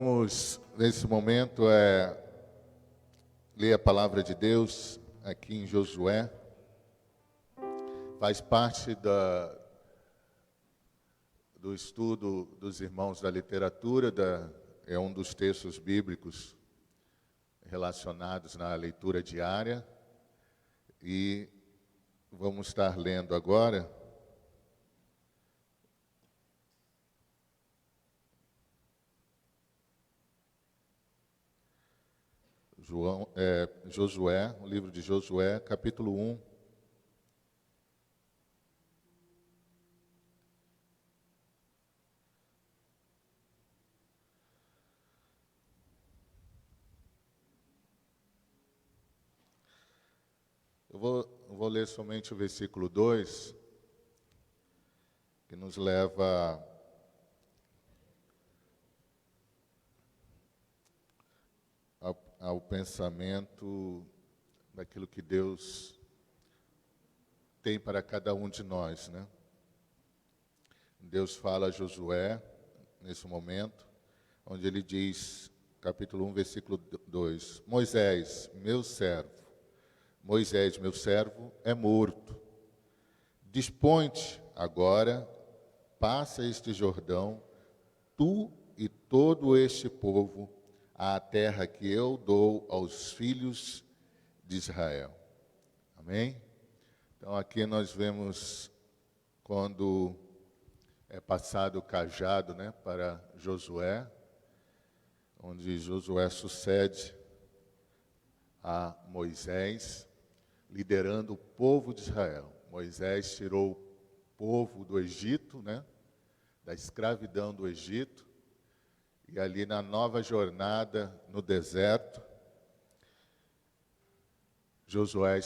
Vamos, nesse momento, ler a palavra de Deus aqui em Josué. Faz parte do estudo dos irmãos da literatura, é um dos textos bíblicos relacionados na leitura diária. E vamos estar lendo agora Josué, o livro de Josué, capítulo 1. Eu vou ler somente o versículo 2, que nos leva ao pensamento daquilo que Deus tem para cada um de nós, né? Deus fala a Josué, nesse momento, onde ele diz, capítulo 1, versículo 2, Moisés, meu servo, é morto. Dispõe-te agora, passa este Jordão, tu e todo este povo, à terra que eu dou aos filhos de Israel. Amém? Então aqui nós vemos quando é passado o cajado, né, para Josué, onde Josué sucede a Moisés, liderando o povo de Israel. Moisés tirou o povo do Egito, né, da escravidão do Egito, e ali na nova jornada no deserto, Josué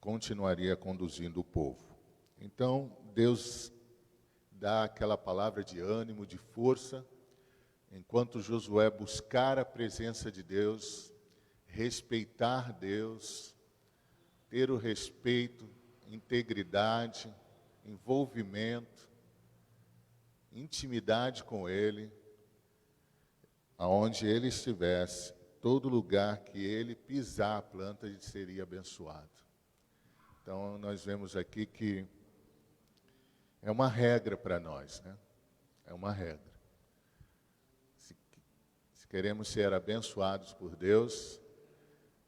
continuaria conduzindo o povo. Então, Deus dá aquela palavra de ânimo, de força, enquanto Josué buscar a presença de Deus, respeitar Deus, ter o respeito, integridade, envolvimento, intimidade com Ele, aonde Ele estivesse, todo lugar que Ele pisar a planta, ele seria abençoado. Então, nós vemos aqui que é uma regra para nós, né? É uma regra. Se queremos ser abençoados por Deus,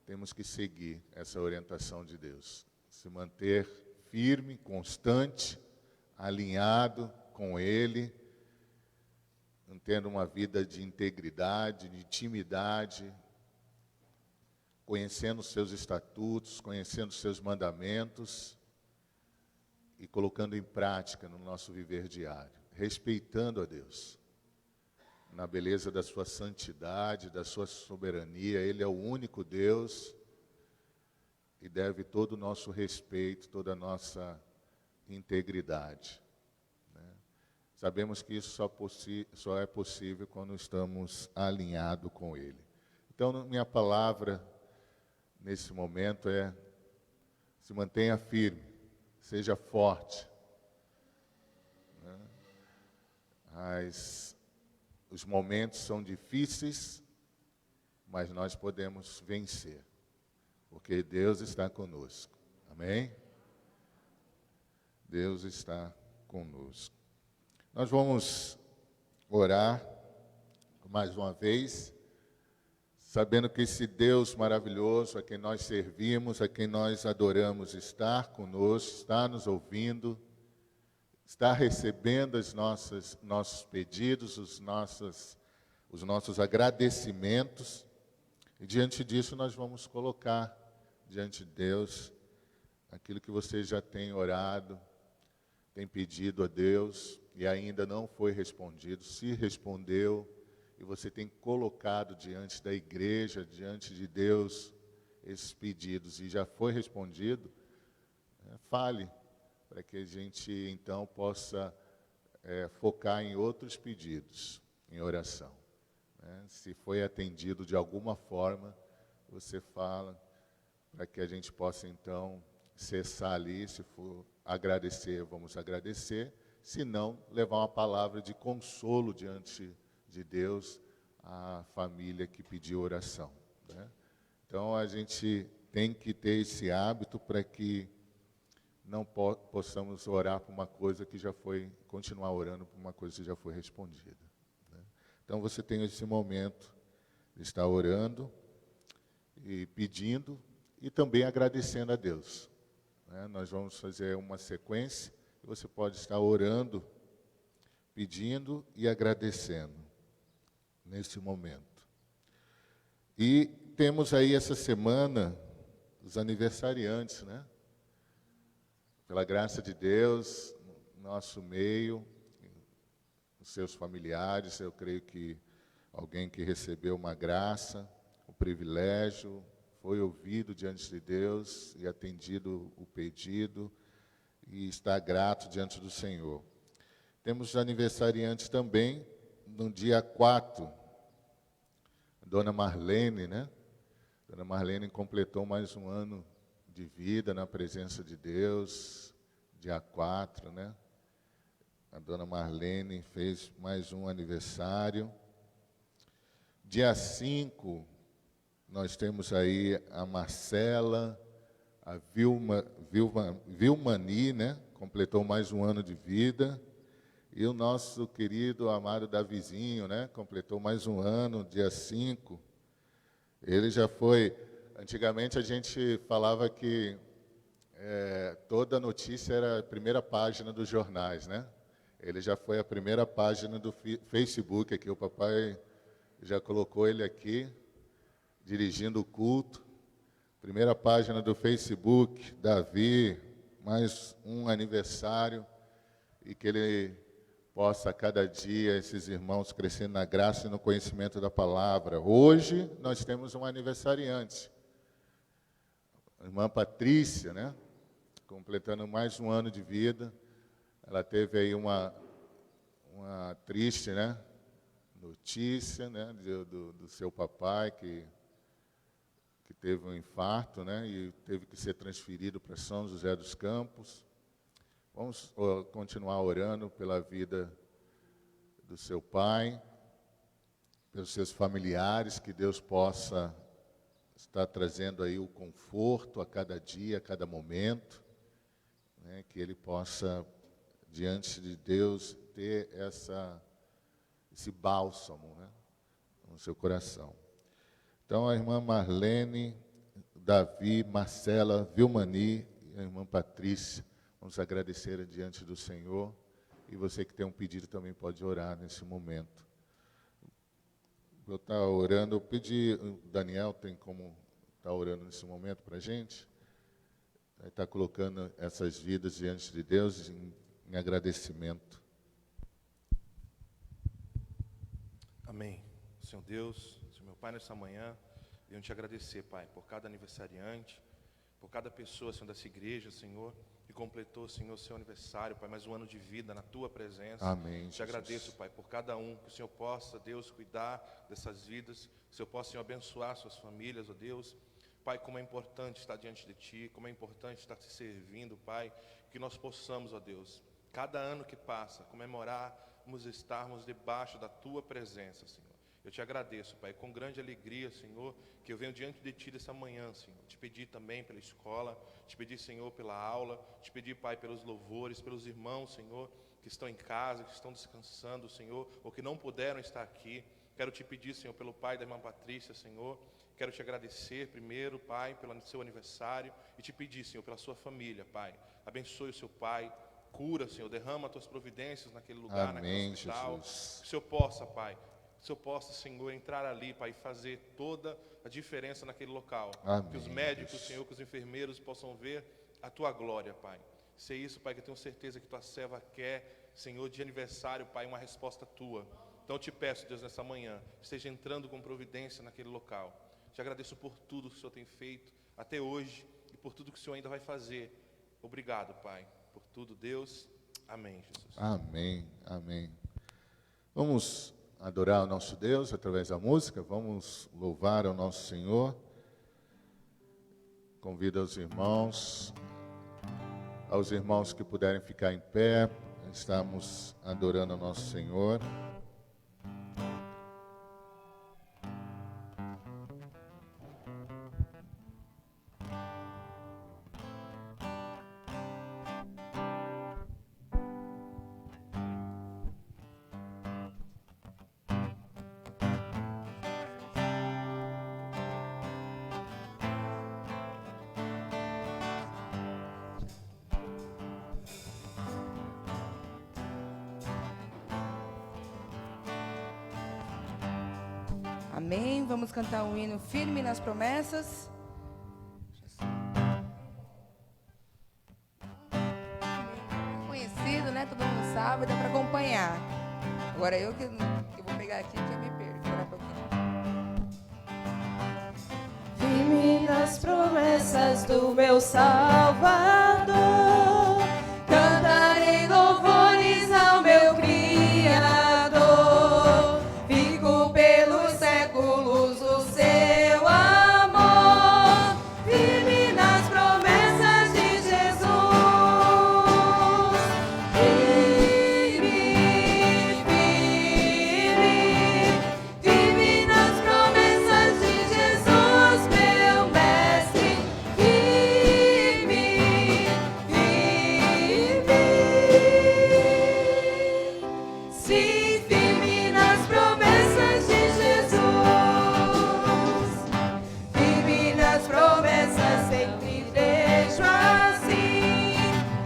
temos que seguir essa orientação de Deus. Se manter firme, constante, alinhado com Ele, tendo uma vida de integridade, de intimidade, conhecendo os seus estatutos, conhecendo os seus mandamentos e colocando em prática no nosso viver diário, respeitando a Deus, na beleza da sua santidade, da sua soberania. Ele é o único Deus e deve todo o nosso respeito, toda a nossa integridade. Sabemos que isso só é possível quando estamos alinhados com Ele. Então, minha palavra nesse momento se mantenha firme, seja forte. Os momentos são difíceis, mas nós podemos vencer, porque Deus está conosco. Amém? Deus está conosco. Nós vamos orar mais uma vez, sabendo que esse Deus maravilhoso a quem nós servimos, a quem nós adoramos, está conosco, está nos ouvindo, está recebendo nossos pedidos, os nossos agradecimentos. E diante disso nós vamos colocar diante de Deus aquilo que você já tem orado, tem pedido a Deus e ainda não foi respondido. Se respondeu e você tem colocado diante da igreja, diante de Deus, esses pedidos e já foi respondido, fale, para que a gente então possa focar em outros pedidos, em oração. Se foi atendido de alguma forma, você fala, para que a gente possa então cessar ali. Se for agradecer, vamos agradecer. se não levar uma palavra de consolo diante de Deus à família que pediu oração, né? Então, a gente tem que ter esse hábito para que não possamos orar por uma coisa que já foi, continuar orando por uma coisa que já foi respondida, né? Então, você tem esse momento de estar orando e pedindo e também agradecendo a Deus, né? Nós vamos fazer uma sequência e você pode estar orando, pedindo e agradecendo nesse momento. E temos aí essa semana os aniversariantes, né? Pela graça de Deus, no nosso meio, os seus familiares, eu creio que alguém que recebeu uma graça, um privilégio, foi ouvido diante de Deus e atendido o pedido e está grato diante do Senhor. Temos aniversariantes também no dia 4, Dona Marlene, né? Dona Marlene completou mais um ano de vida na presença de Deus, dia 4, né? A Dona Marlene fez mais um aniversário. Dia 5, nós temos aí a Marcela, a Vilmani, né? Completou mais um ano de vida. E o nosso querido, amado Davizinho, né? Completou mais um ano, dia 5. Ele já foi... Antigamente a gente falava que toda notícia era a primeira página dos jornais, né? Ele já foi a primeira página do Facebook aqui. O papai já colocou ele aqui, dirigindo o culto. Primeira página do Facebook, Davi, mais um aniversário, e que ele possa a cada dia, esses irmãos, crescendo na graça e no conhecimento da palavra. Hoje nós temos um aniversariante, a irmã Patrícia, né? Completando mais um ano de vida. Ela teve aí uma triste, né, notícia, né, do seu papai, que teve um infarto, né, e teve que ser transferido para São José dos Campos. Vamos continuar orando pela vida do seu pai, pelos seus familiares, que Deus possa estar trazendo aí o conforto a cada dia, a cada momento, né, que ele possa, diante de Deus, ter esse bálsamo, né, no seu coração. Então, a irmã Marlene, Davi, Marcela, Vilmani e a irmã Patrícia, vamos agradecer diante do Senhor. E você que tem um pedido também pode orar nesse momento. Eu estou orando, eu pedi, o Daniel tem como estar orando nesse momento para a gente? Está colocando essas vidas diante de Deus em agradecimento. Amém. Senhor Deus, Senhor meu Pai, nessa manhã, venho te agradecer, Pai, por cada aniversariante, por cada pessoa, Senhor, dessa igreja, Senhor, que completou, Senhor, seu aniversário, Pai, mais um ano de vida na Tua presença. Amém, Te agradeço, Pai, por cada um, que o Senhor possa, Deus, cuidar dessas vidas, que o Senhor possa, Senhor, abençoar suas famílias, ó Deus. Pai, como é importante estar diante de Ti, como é importante estar te servindo, Pai, que nós possamos, ó Deus, cada ano que passa, comemorarmos, estarmos debaixo da Tua presença, Senhor. Eu te agradeço, Pai, com grande alegria, Senhor, que eu venho diante de Ti dessa manhã, Senhor. Te pedir também pela escola, te pedir, Senhor, pela aula, te pedir, Pai, pelos louvores, pelos irmãos, Senhor, que estão em casa, que estão descansando, Senhor, ou que não puderam estar aqui. Quero te pedir, Senhor, pelo pai da irmã Patrícia, Senhor. Quero te agradecer primeiro, Pai, pelo seu aniversário e te pedir, Senhor, pela sua família, Pai. Abençoe o seu pai, cura, Senhor, derrama as tuas providências naquele lugar, Amém, naquele hospital. Jesus. Que o Senhor possa, Pai, que o Senhor possa, Senhor, entrar ali, Pai, e fazer toda a diferença naquele local. Amém, que os médicos, Deus. Senhor, que os enfermeiros possam ver a tua glória, Pai. Se é isso, Pai, que eu tenho certeza que tua serva quer, Senhor, de aniversário, Pai, uma resposta tua. Então eu te peço, Deus, nessa manhã, esteja entrando com providência naquele local. Te agradeço por tudo que o Senhor tem feito até hoje e por tudo que o Senhor ainda vai fazer. Obrigado, Pai, por tudo, Deus. Amém, Jesus. Amém, amém. Vamos adorar o nosso Deus através da música, vamos louvar ao nosso Senhor. Convido aos irmãos que puderem ficar em pé, estamos adorando ao nosso Senhor. Amém. Vamos cantar um hino firme nas promessas. Conhecido, né? Todo mundo sabe, dá para acompanhar. Agora eu que vou pegar aqui que eu me perco. Espera um pouquinho. Firme nas promessas do meu Salvador, cantarei louvores ao meu Criador. Fico pelos séculos o seu amor, firme nas promessas de Jesus. Firme, firme, firme nas promessas de Jesus, meu mestre. Firme, firme. Sim, firme nas promessas de Jesus. Firme nas promessas, sempre vejo assim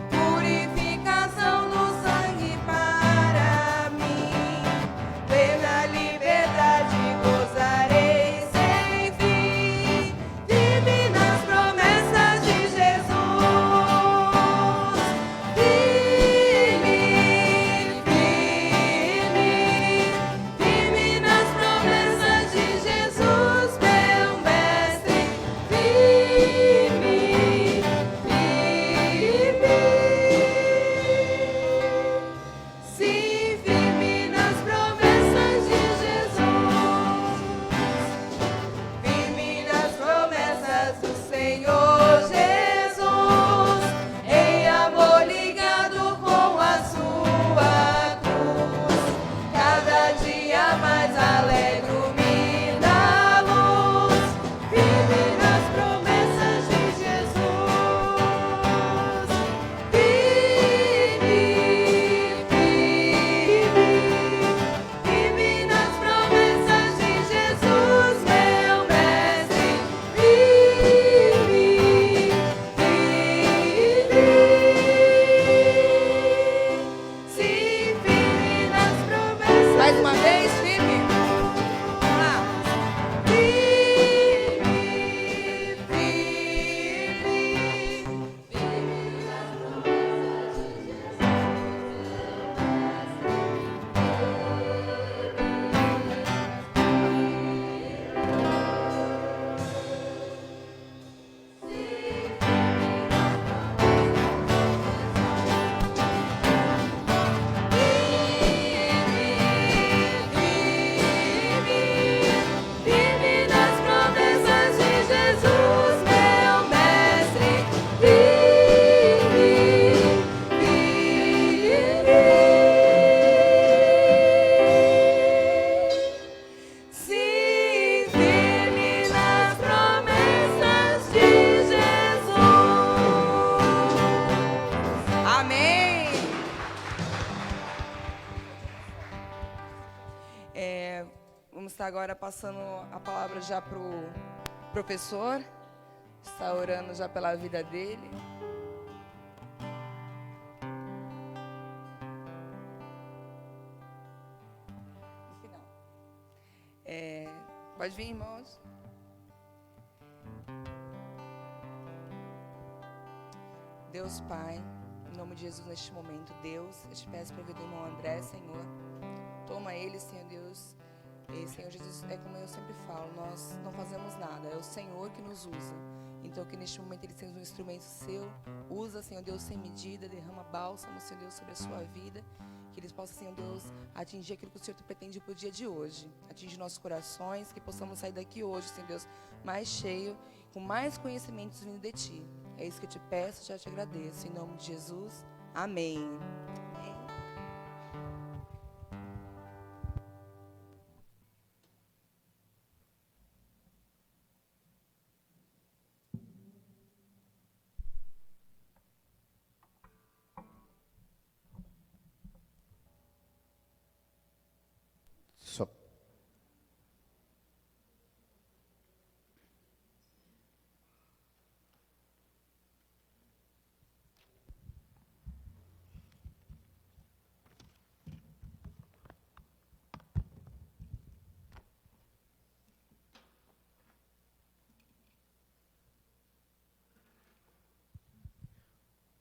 purificação no sangue para mim. Plena liberdade gozarei sem fim. Firme nas promessas de Jesus. Firme, firme, firme nas promessas de Jesus, meu mestre. Firme, firme. Sim, firme nas promessas de Jesus. Firme nas promessas do Senhor Jesus, em amor ligado com a sua cruz. Cada dia mais alegro-me na luz. Firme nas promessas de Jesus. Firme, firme, firme nas promessas de Jesus, meu mestre. Firme, firme. Sim, firme nas promessas. Mais uma vez, firme. Vamos lá. Firme, firme nas promessas de Firme nas promessas de Jesus, meu mestre. Firme, firme. Sim, firme nas promessas de Jesus. Amém. Vamos estar agora passando a palavra já para o professor. Está orando já pela vida dele. No final. Pode vir, irmãos. Deus Pai, em nome de Jesus, neste momento, Deus, eu te peço para a vida do irmão André, Senhor. Toma ele, Senhor Deus. E, Senhor Jesus, é como eu sempre falo, nós não fazemos nada, é o Senhor que nos usa. Então, que neste momento ele seja um instrumento seu. Usa, Senhor Deus, sem medida, derrama bálsamo, Senhor Deus, sobre a sua vida. Que eles possam, Senhor Deus, atingir aquilo que o Senhor pretende para o dia de hoje. Atingir nossos corações, que possamos sair daqui hoje, Senhor Deus, mais cheio, com mais conhecimentos vindo de Ti. É isso que eu te peço, já te agradeço. Em nome de Jesus, amém. Amém.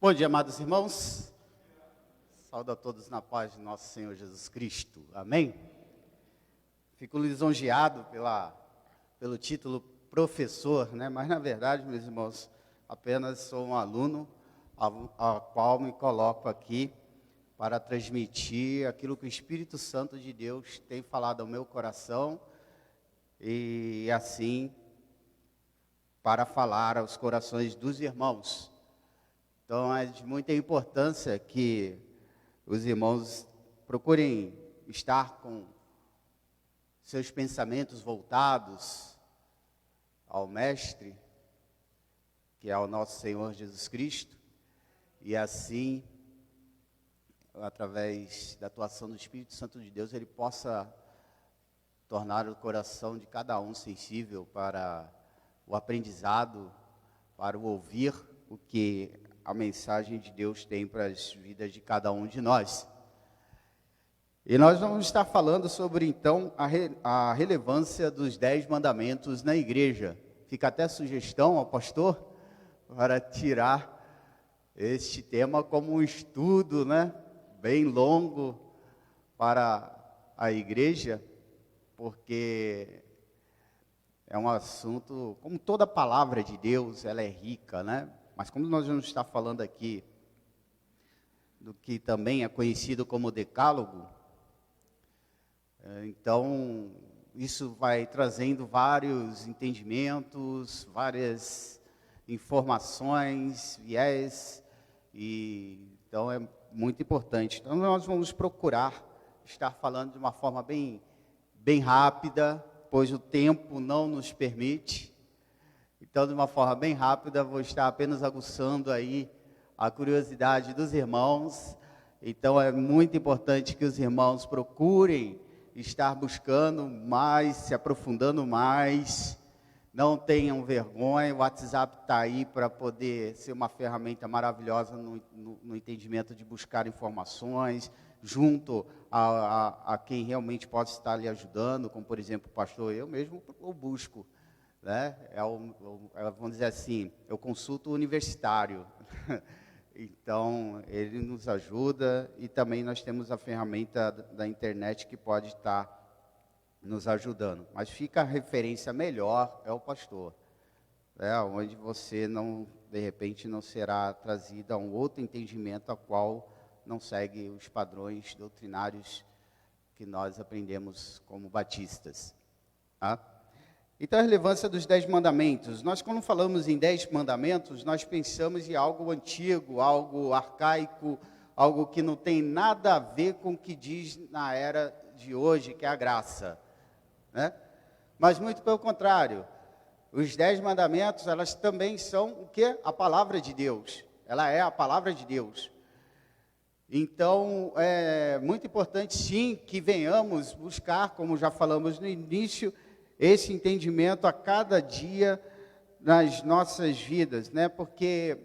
Bom dia, amados irmãos. Saúdo a todos na paz de nosso Senhor Jesus Cristo. Amém? Fico lisonjeado pelo título professor, né? Mas, na verdade, meus irmãos, apenas sou um aluno a qual me coloco aqui para transmitir aquilo que o Espírito Santo de Deus tem falado ao meu coração e, assim, para falar aos corações dos irmãos. Então, é de muita importância que os irmãos procurem estar com seus pensamentos voltados ao Mestre, que é o nosso Senhor Jesus Cristo, e assim, através da atuação do Espírito Santo de Deus, Ele possa tornar o coração de cada um sensível para o aprendizado, para o ouvir o que a mensagem de Deus tem para as vidas de cada um de nós. E nós vamos estar falando sobre, então, a relevância dos 10 mandamentos na igreja. Fica até sugestão ao pastor para tirar este tema como um estudo, né, bem longo para a igreja, porque é um assunto, como toda palavra de Deus, ela é rica, né? Mas como nós vamos estar falando aqui do que também é conhecido como decálogo, então isso vai trazendo vários entendimentos, várias informações, viés, e então é muito importante. Então nós vamos procurar estar falando de uma forma bem rápida, pois o tempo não nos permite. Então, de uma forma bem rápida, vou estar apenas aguçando aí a curiosidade dos irmãos. Então, é muito importante que os irmãos procurem estar buscando mais, se aprofundando mais. Não tenham vergonha, o WhatsApp está aí para poder ser uma ferramenta maravilhosa no entendimento de buscar informações, junto a quem realmente pode estar lhe ajudando, como, por exemplo, o pastor, eu mesmo o busco. Né? Vamos dizer assim, eu consulto o universitário, então ele nos ajuda, e também nós temos a ferramenta da internet que pode estar nos ajudando, mas fica a referência melhor é o pastor, onde você não, de repente, não será trazido a um outro entendimento a qual não segue os padrões doutrinários que nós aprendemos como batistas, tá? Então, a relevância dos 10 mandamentos. Nós, quando falamos em 10 mandamentos, nós pensamos em algo antigo, algo arcaico, algo que não tem nada a ver com o que diz na era de hoje, que é a graça, né? Mas, muito pelo contrário, os 10 mandamentos, elas também são o quê? A palavra de Deus. Ela é a palavra de Deus. Então, é muito importante, sim, que venhamos buscar, como já falamos no início, esse entendimento a cada dia nas nossas vidas, né? Porque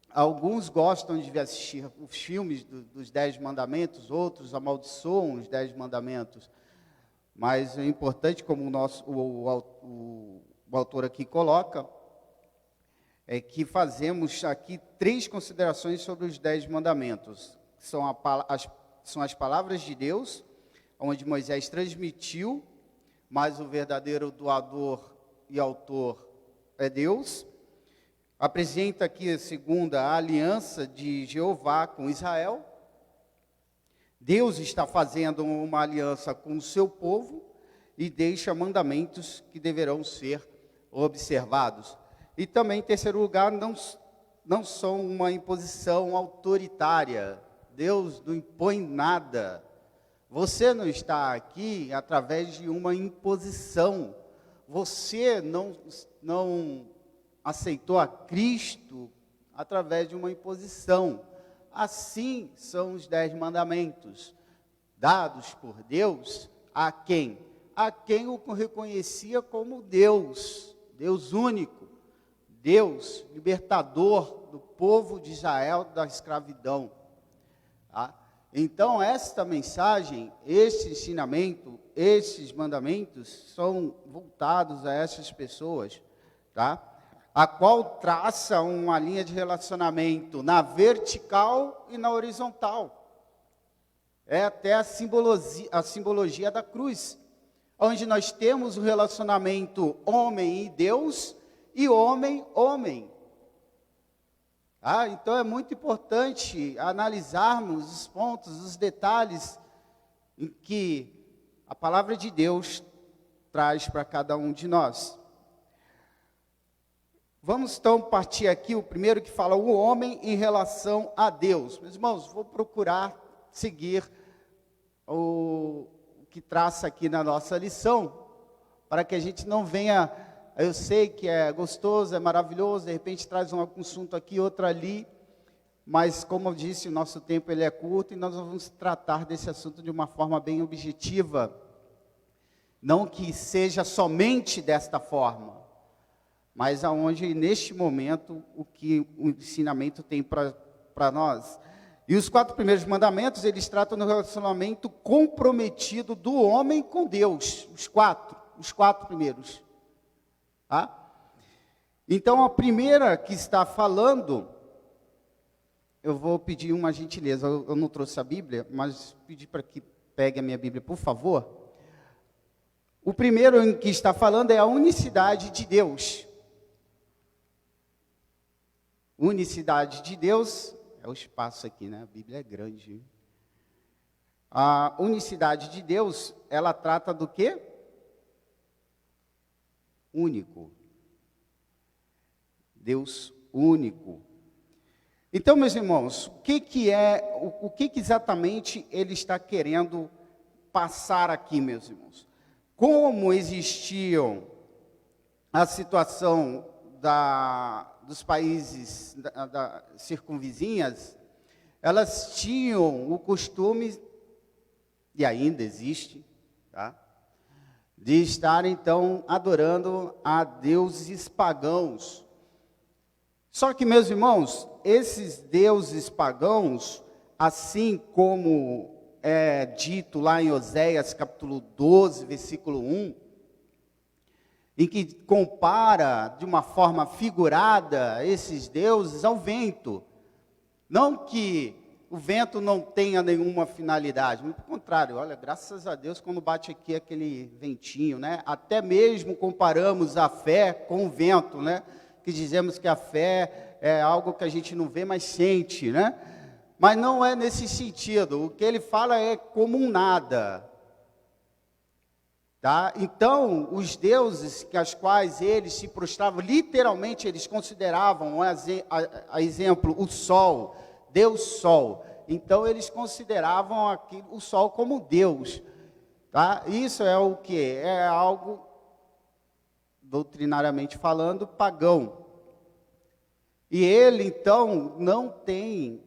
alguns gostam de assistir os filmes dos 10 mandamentos, outros amaldiçoam os 10 mandamentos, mas é importante, como o autor aqui coloca, é que fazemos aqui 3 considerações sobre os 10 mandamentos. São as palavras de Deus, onde Moisés transmitiu, mas o verdadeiro doador e autor é Deus. Apresenta aqui, segunda, a aliança de Jeová com Israel. Deus está fazendo uma aliança com o seu povo e deixa mandamentos que deverão ser observados. E também, em terceiro lugar, não são uma imposição autoritária. Deus não impõe nada. Você não está aqui através de uma imposição. Você não aceitou a Cristo através de uma imposição. Assim são os 10 mandamentos, dados por Deus a quem? A quem o reconhecia como Deus, Deus único, Deus libertador do povo de Israel da escravidão. Tá? Então, esta mensagem, esse ensinamento, esses mandamentos são voltados a essas pessoas, tá? a qual traça uma linha de relacionamento na vertical e na horizontal. É até a simbologia da cruz, onde nós temos o relacionamento homem e Deus e homem-homem. Então é muito importante analisarmos os pontos, os detalhes em que a palavra de Deus traz para cada um de nós. Vamos então partir aqui, o primeiro que fala o homem em relação a Deus. Meus irmãos, vou procurar seguir o que traça aqui na nossa lição, para que a gente não venha, eu sei que é gostoso, é maravilhoso, de repente traz um assunto aqui, outro ali, mas como eu disse, o nosso tempo ele é curto e nós vamos tratar desse assunto de uma forma bem objetiva, não que seja somente desta forma, mas aonde neste momento o que o ensinamento tem para nós. E os 4 primeiros mandamentos, eles tratam do relacionamento comprometido do homem com Deus, os quatro primeiros. Então a primeira que está falando, eu vou pedir uma gentileza, eu não trouxe a Bíblia, mas pedir para que pegue a minha Bíblia, por favor. O primeiro em que está falando é a unicidade de Deus. Unicidade de Deus, é o espaço aqui, né? A Bíblia é grande. A unicidade de Deus, ela trata do quê? Único. Deus único. Então, meus irmãos, o que exatamente ele está querendo passar aqui, meus irmãos? Como existiam a situação dos países circunvizinhas, elas tinham o costume, e ainda existe, de estar então adorando a deuses pagãos. Só que, meus irmãos, esses deuses pagãos, assim como é dito lá em Oséias capítulo 12, versículo 1, em que compara de uma forma figurada esses deuses ao vento. Não que o vento não tenha nenhuma finalidade, muito pelo contrário, olha, graças a Deus, quando bate aqui aquele ventinho, né? Até mesmo comparamos a fé com o vento, né? Que dizemos que a fé é algo que a gente não vê, mas sente, né? Mas não é nesse sentido, o que ele fala é como um nada. Então, os deuses que as quais eles se prostravam, literalmente eles consideravam, a exemplo, o sol, Deus Sol. Então, eles consideravam o sol como Deus. Isso é o quê? É algo, doutrinariamente falando, pagão. E ele, então, não tem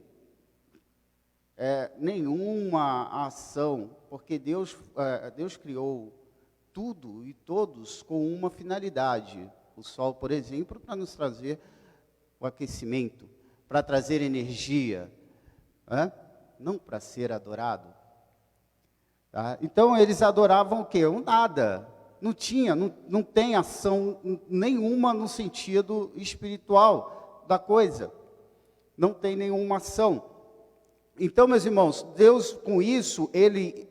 nenhuma ação, porque Deus criou tudo e todos com uma finalidade. O sol, por exemplo, para nos trazer o aquecimento, para trazer energia, não para ser adorado. Então, eles adoravam o quê? O nada. Não tem ação nenhuma no sentido espiritual da coisa. Não tem nenhuma ação. Então, meus irmãos, Deus com isso, ele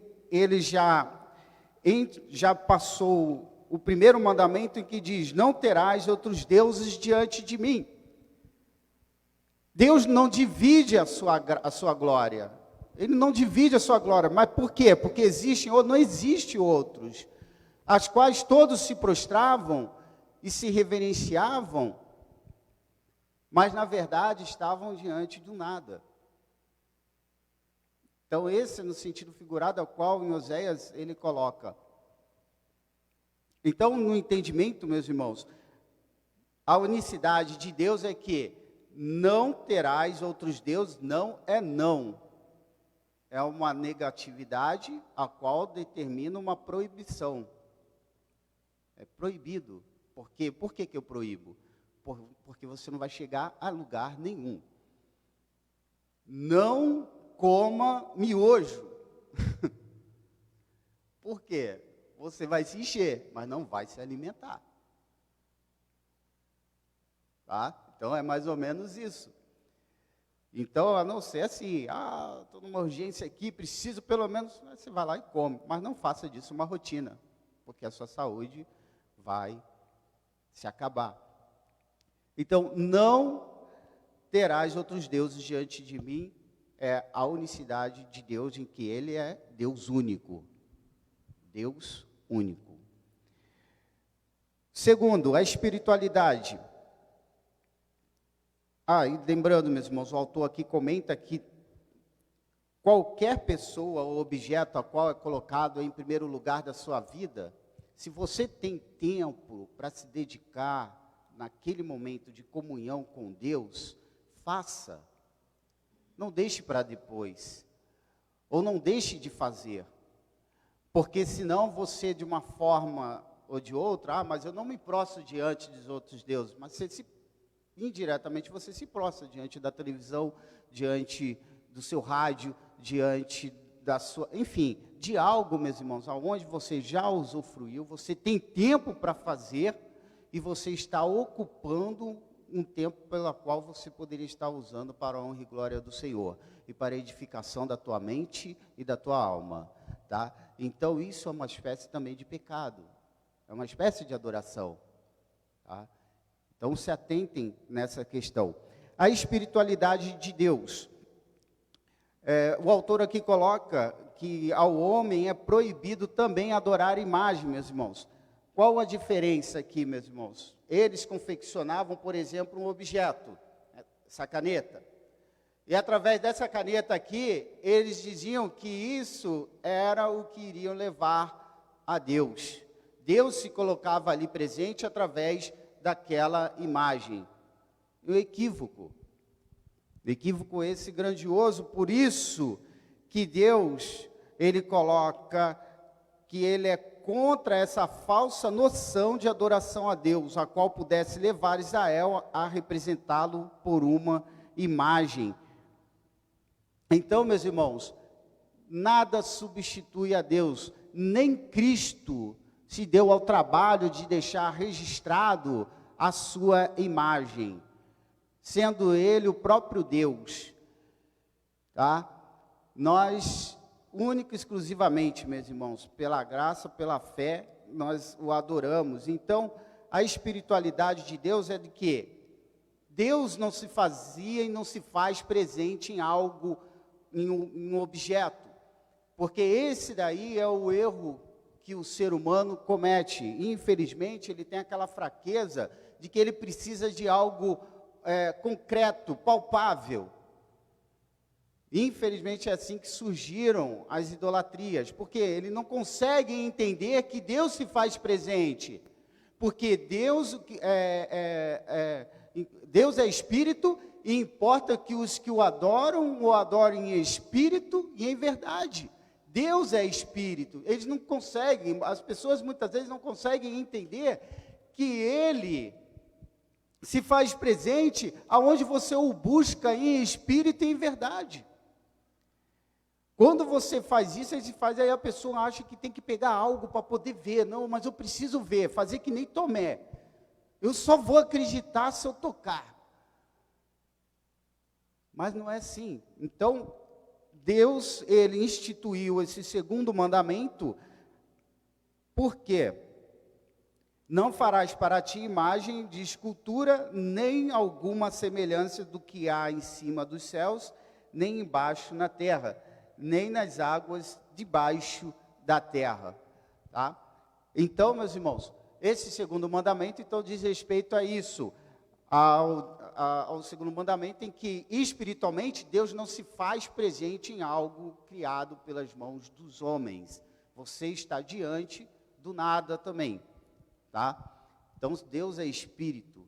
já passou o primeiro mandamento em que diz, não terás outros deuses diante de mim. Deus não divide a sua glória. Ele não divide a sua glória. Mas por quê? Porque existem ou não existem outros, as quais todos se prostravam e se reverenciavam, mas na verdade estavam diante do nada. Então, esse é no sentido figurado ao qual em Oséias ele coloca. Então, no entendimento, meus irmãos, a unicidade de Deus é que não terás outros deuses, não é não. É uma negatividade a qual determina uma proibição. É proibido. Por quê? Por que eu proíbo? Porque você não vai chegar a lugar nenhum. Não coma miojo. Por quê? Você vai se encher, mas não vai se alimentar. tá? Então, é mais ou menos isso. Então, a não ser assim, estou numa urgência aqui, preciso pelo menos, você vai lá e come. Mas não faça disso uma rotina, porque a sua saúde vai se acabar. Então, não terás outros deuses diante de mim, é a unicidade de Deus, em que Ele é Deus único. Deus único. Segundo, a espiritualidade. E lembrando, meus irmãos, o autor aqui comenta que qualquer pessoa ou objeto a qual é colocado em primeiro lugar da sua vida, se você tem tempo para se dedicar naquele momento de comunhão com Deus, faça. Não deixe para depois. Ou não deixe de fazer. Porque senão você, de uma forma ou de outra, mas eu não me prostro diante dos outros deuses, mas indiretamente você se prostra diante da televisão, diante do seu rádio, diante da sua, enfim, de algo, meus irmãos, aonde você já usufruiu, você tem tempo para fazer e você está ocupando um tempo pelo qual você poderia estar usando para a honra e glória do Senhor e para a edificação da tua mente e da tua alma, tá? Então isso é uma espécie também de pecado, é uma espécie de adoração, tá? Então, se atentem nessa questão. A espiritualidade de Deus. O autor aqui coloca que ao homem é proibido também adorar imagem, meus irmãos. Qual a diferença aqui, meus irmãos? Eles confeccionavam, por exemplo, um objeto, essa caneta. E através dessa caneta aqui, eles diziam que isso era o que iriam levar a Deus. Deus se colocava ali presente através daquela imagem. Um equívoco esse grandioso, por isso que Deus, Ele coloca que Ele é contra essa falsa noção de adoração a Deus, a qual pudesse levar Israel a representá-lo por uma imagem. Então, meus irmãos, nada substitui a Deus, nem Cristo se deu ao trabalho de deixar registrado a sua imagem, sendo Ele o próprio Deus, tá? Nós, único e exclusivamente, meus irmãos, pela graça, pela fé, nós o adoramos. Então, a espiritualidade de Deus é de que Deus não se fazia e não se faz presente em algo, em um objeto, porque esse daí é o erro que o ser humano comete. Infelizmente, ele tem aquela fraqueza de que ele precisa de algo concreto, palpável. Infelizmente, é assim que surgiram as idolatrias, porque ele não consegue entender que Deus se faz presente, porque Deus é espírito e importa que os que o adorem em espírito e em verdade. Deus é espírito, eles não conseguem, as pessoas muitas vezes não conseguem entender que Ele se faz presente aonde você o busca em espírito e em verdade. Quando você faz isso, aí a pessoa acha que tem que pegar algo para poder ver. Não, mas eu preciso ver, fazer que nem Tomé. Eu só vou acreditar se eu tocar. Mas não é assim. Então, Deus, Ele instituiu esse segundo mandamento, por quê? Não farás para ti imagem de escultura, nem alguma semelhança do que há em cima dos céus, nem embaixo na terra, nem nas águas debaixo da terra. Tá? Então, meus irmãos, esse segundo mandamento, então, diz respeito a isso, ao segundo mandamento, em que espiritualmente Deus não se faz presente em algo criado pelas mãos dos homens. Você está diante do nada também, tá? Então Deus é espírito.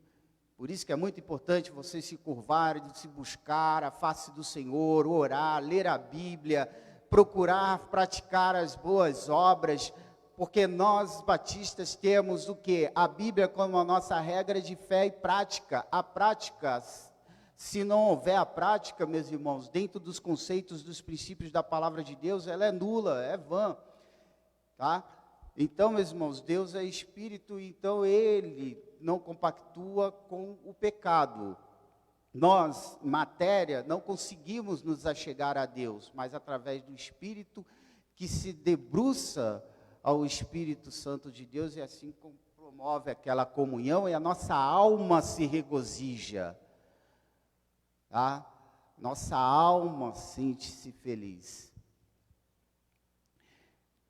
Por isso que é muito importante você se curvar, se buscar a face do Senhor, orar, ler a Bíblia, procurar praticar as boas obras, porque nós batistas temos o quê? A Bíblia como a nossa regra de fé e prática. A prática, se não houver a prática, meus irmãos, dentro dos conceitos, dos princípios da palavra de Deus, ela é nula, é vã, tá? Então, meus irmãos, Deus é espírito, então Ele não compactua com o pecado. Nós, matéria, não conseguimos nos achegar a Deus, mas através do Espírito que se debruça ao Espírito Santo de Deus, e assim promove aquela comunhão, e a nossa alma se regozija, tá? Nossa alma sente-se feliz.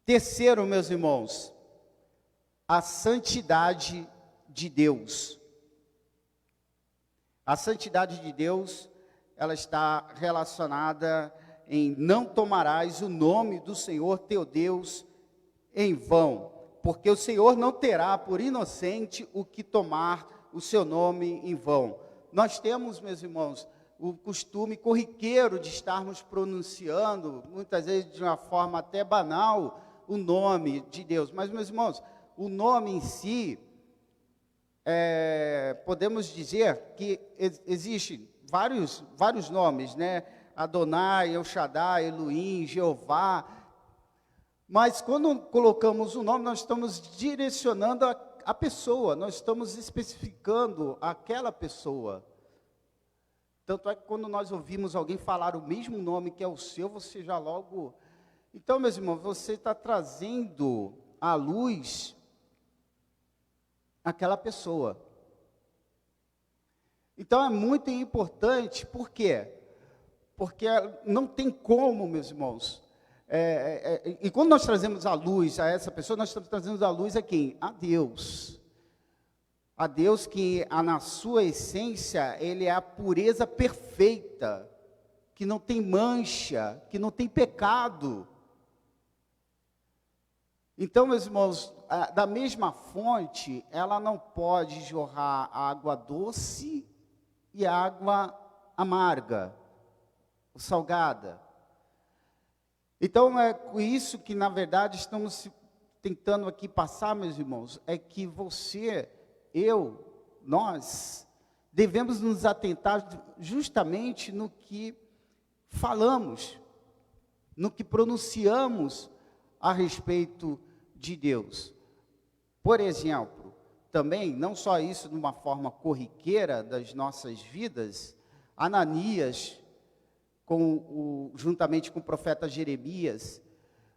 Terceiro, meus irmãos, a santidade de Deus. A santidade de Deus, ela está relacionada em não tomarás o nome do Senhor teu Deus em vão, porque o Senhor não terá por inocente o que tomar o seu nome em vão. Nós temos, meus irmãos, o costume corriqueiro de estarmos pronunciando, muitas vezes de uma forma até banal, o nome de Deus. Mas, meus irmãos, o nome em si, podemos dizer que existem vários nomes, né? Adonai, El Shaddai, Elohim, Jeová. Mas quando colocamos o nome, nós estamos direcionando a pessoa, nós estamos especificando aquela pessoa. Tanto é que quando nós ouvimos alguém falar o mesmo nome que é o seu, você já logo... Então, meus irmãos, você está trazendo à luz aquela pessoa. Então, é muito importante, por quê? Porque não tem como, meus irmãos. E quando nós trazemos à luz a essa pessoa, nós estamos trazendo à luz a quem? A Deus. A Deus que, na sua essência, Ele é a pureza perfeita, que não tem mancha, que não tem pecado. Então, meus irmãos, da mesma fonte, ela não pode jorrar água doce e água amarga, ou salgada. Então, é com isso que, na verdade, estamos tentando aqui passar, meus irmãos, é que você, nós, devemos nos atentar justamente no que falamos, no que pronunciamos a respeito de Deus. Por exemplo, também, não só isso de uma forma corriqueira das nossas vidas, Ananias, juntamente com o profeta Jeremias,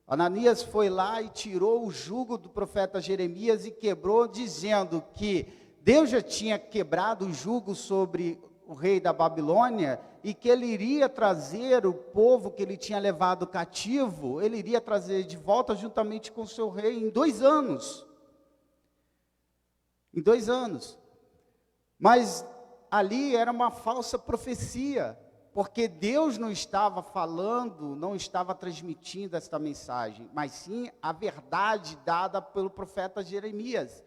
Ananias foi lá e tirou o jugo do profeta Jeremias e quebrou, dizendo que Deus já tinha quebrado o jugo sobre o rei da Babilônia e que ele iria trazer o povo que ele tinha levado cativo, ele iria trazer de volta juntamente com o seu rei em 2 anos. Em 2 anos. Mas ali era uma falsa profecia, porque Deus não estava falando, não estava transmitindo esta mensagem, mas sim a verdade dada pelo profeta Jeremias,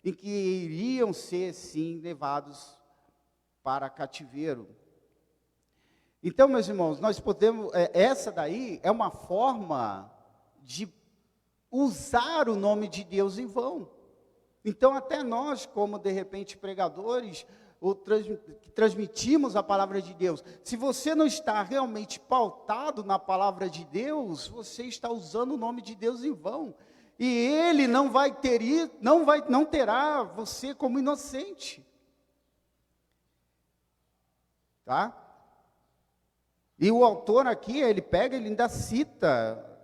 em que iriam ser, sim, levados para cativeiro. Então, meus irmãos, nós podemos, essa daí é uma forma de usar o nome de Deus em vão. Então, até nós, como de repente pregadores, que transmitimos a palavra de Deus, se você não está realmente pautado na palavra de Deus, você está usando o nome de Deus em vão. E Ele não terá você como inocente. Tá? E o autor aqui, ele ainda cita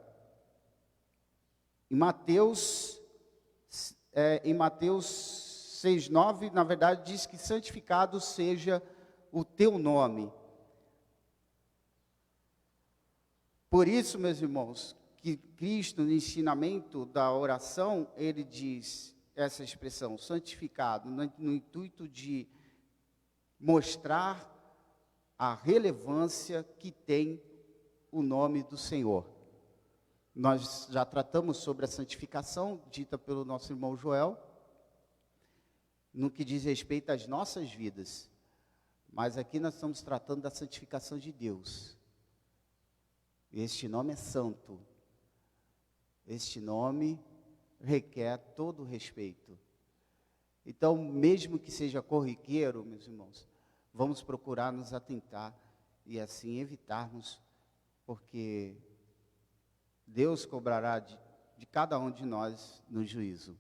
em Mateus 6:9, na verdade diz que santificado seja o teu nome. Por isso, meus irmãos, que Cristo, no ensinamento da oração, ele diz essa expressão, santificado, no intuito de mostrar a relevância que tem o nome do Senhor. Nós já tratamos sobre a santificação, dita pelo nosso irmão Joel, no que diz respeito às nossas vidas. Mas aqui nós estamos tratando da santificação de Deus. Este nome é santo. Este nome requer todo o respeito. Então, mesmo que seja corriqueiro, meus irmãos, vamos procurar nos atentar e assim evitarmos, porque Deus cobrará de de cada um de nós no juízo.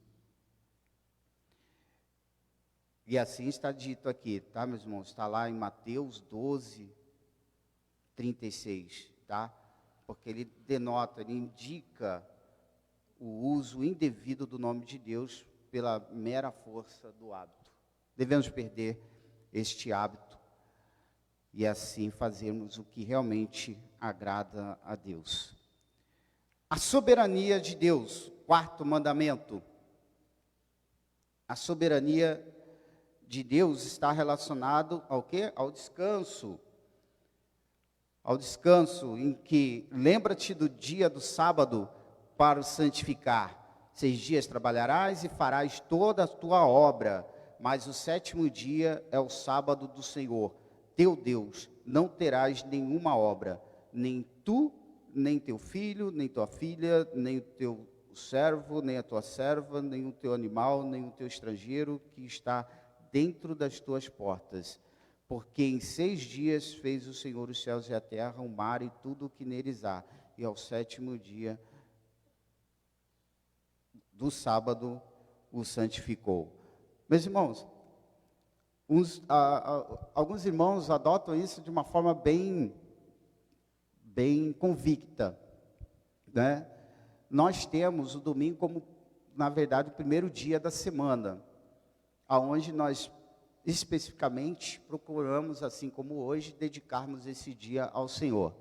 E assim está dito aqui, tá, meus irmãos? Está lá em Mateus 12, 36, tá? Porque ele denota, ele indica o uso indevido do nome de Deus pela mera força do hábito. Devemos perder este hábito e assim fazermos o que realmente agrada a Deus. A soberania de Deus, quarto mandamento. A soberania de Deus está relacionado ao quê? Ao descanso. Ao descanso em que, lembra-te do dia do sábado para o santificar. 6 dias trabalharás e farás toda a tua obra, mas o 7º dia é o sábado do Senhor, teu Deus. Não terás nenhuma obra, nem tu, nem teu filho, nem tua filha, nem o teu servo, nem a tua serva, nem o teu animal, nem o teu estrangeiro que está dentro das tuas portas. Porque em 6 dias fez o Senhor os céus e a terra, o mar e tudo o que neles há. E ao 7º dia do sábado o santificou. Meus irmãos, alguns irmãos adotam isso de uma forma bem convicta, né? Nós temos o domingo como, na verdade, o primeiro dia da semana, aonde nós especificamente procuramos, assim como hoje, dedicarmos esse dia ao Senhor.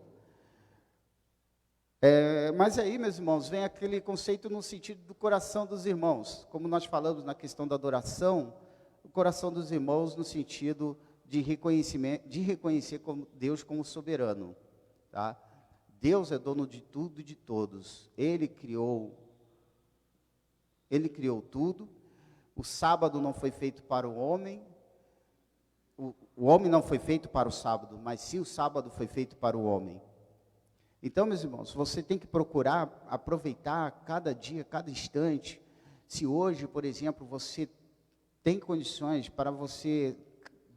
Mas aí, meus irmãos, vem aquele conceito no sentido do coração dos irmãos, como nós falamos na questão da adoração, o coração dos irmãos no sentido de reconhecer como Deus como soberano, tá? Deus é dono de tudo e de todos. Ele criou tudo. O sábado não foi feito para o homem. O homem não foi feito para o sábado, mas sim o sábado foi feito para o homem. Então, meus irmãos, você tem que procurar aproveitar cada dia, cada instante. Se hoje, por exemplo, você tem condições para você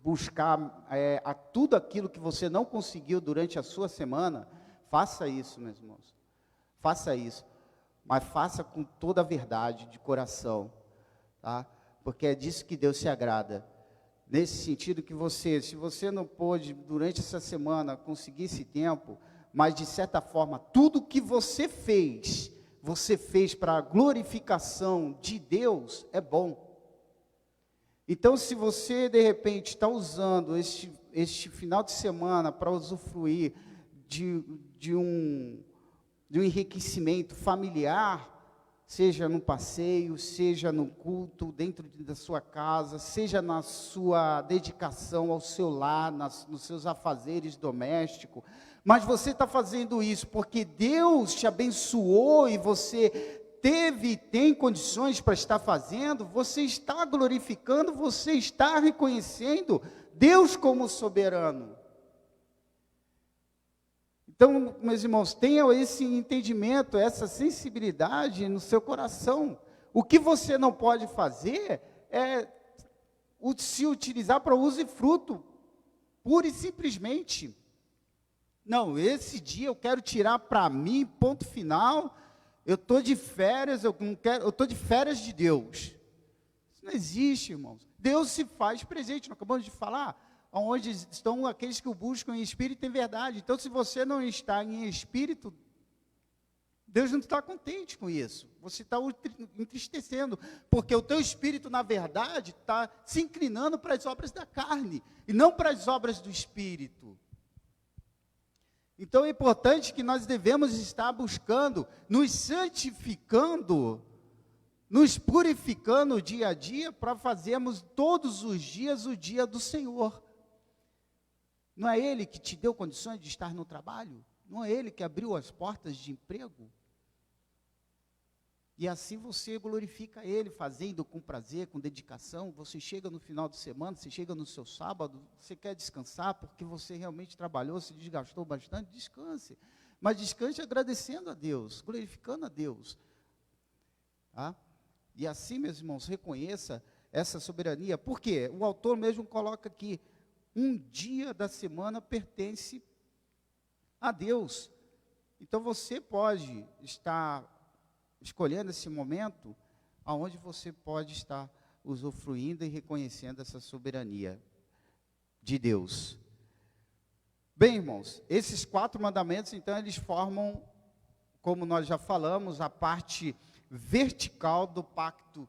buscar tudo aquilo que você não conseguiu durante a sua semana, faça isso, meus irmãos. Faça isso. Mas faça com toda a verdade, de coração. Tá? Porque é disso que Deus se agrada. Nesse sentido que se você não pôde, durante essa semana, conseguir esse tempo, mas de certa forma, tudo que você fez para a glorificação de Deus, é bom. Então, se você, de repente, está usando este final de semana para usufruir de um enriquecimento familiar, seja no passeio, seja no culto, dentro da sua casa, seja na sua dedicação ao seu lar, nos seus afazeres domésticos, mas você está fazendo isso porque Deus te abençoou e você teve e tem condições para estar fazendo, você está glorificando, você está reconhecendo Deus como soberano. Então, meus irmãos, tenham esse entendimento, essa sensibilidade no seu coração. O que você não pode fazer é se utilizar para uso e fruto, pura e simplesmente. Não, esse dia eu quero tirar para mim, ponto final. Eu estou de férias, eu estou de férias de Deus. Isso não existe, irmãos. Deus se faz presente, nós acabamos de falar. Onde estão aqueles que o buscam em espírito e em verdade. Então, se você não está em espírito, Deus não está contente com isso. Você está entristecendo, porque o teu espírito, na verdade, está se inclinando para as obras da carne, e não para as obras do espírito. Então, é importante que nós devemos estar buscando, nos santificando, nos purificando dia a dia, para fazermos todos os dias o dia do Senhor. Não é Ele que te deu condições de estar no trabalho? Não é Ele que abriu as portas de emprego? E assim você glorifica Ele, fazendo com prazer, com dedicação. Você chega no final de semana, você chega no seu sábado, você quer descansar porque você realmente trabalhou, se desgastou bastante, descanse. Mas descanse agradecendo a Deus, glorificando a Deus. Tá? E assim, meus irmãos, reconheça essa soberania. Por quê? O autor mesmo coloca aqui, um dia da semana pertence a Deus. Então você pode estar escolhendo esse momento aonde você pode estar usufruindo e reconhecendo essa soberania de Deus. Bem, irmãos, esses 4 mandamentos, então, eles formam, como nós já falamos, a parte vertical do pacto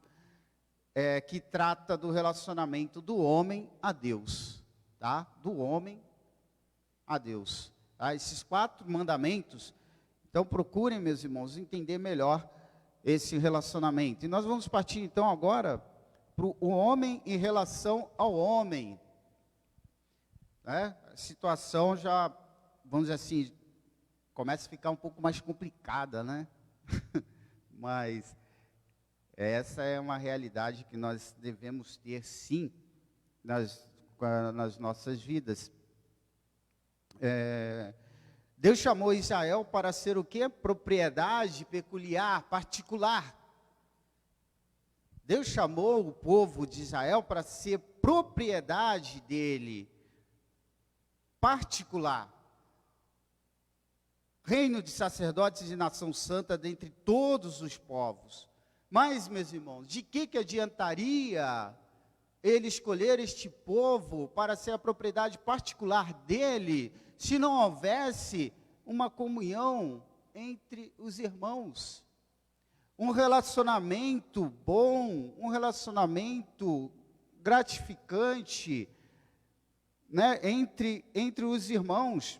que trata do relacionamento do homem a Deus, tá? Do homem a Deus. Tá? Esses 4 mandamentos, então procurem, meus irmãos, entender melhor esse relacionamento. E nós vamos partir, então, agora para o homem em relação ao homem. Né? A situação já, vamos dizer assim, começa a ficar um pouco mais complicada, né? Mas essa é uma realidade que nós devemos ter, sim, nas nossas vidas. Deus chamou Israel para ser o quê? Propriedade peculiar, particular. Deus chamou o povo de Israel para ser propriedade dele, particular. Reino de sacerdotes e nação santa dentre todos os povos. Mas, meus irmãos, de que adiantaria ele escolher este povo para ser a propriedade particular dele, se não houvesse uma comunhão entre os irmãos? Um relacionamento bom, um relacionamento gratificante, né, entre os irmãos,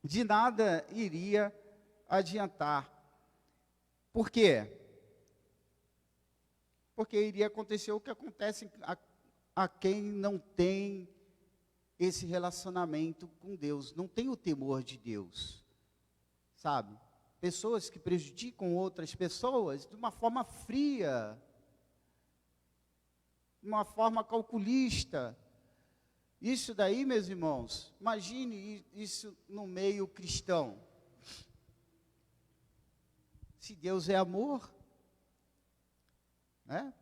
de nada iria adiantar. Por quê? Porque iria acontecer o que acontece a quem não tem esse relacionamento com Deus, não tem o temor de Deus, sabe? Pessoas que prejudicam outras pessoas de uma forma fria, de uma forma calculista. Isso daí, meus irmãos, imagine isso no meio cristão. Se Deus é amor, né?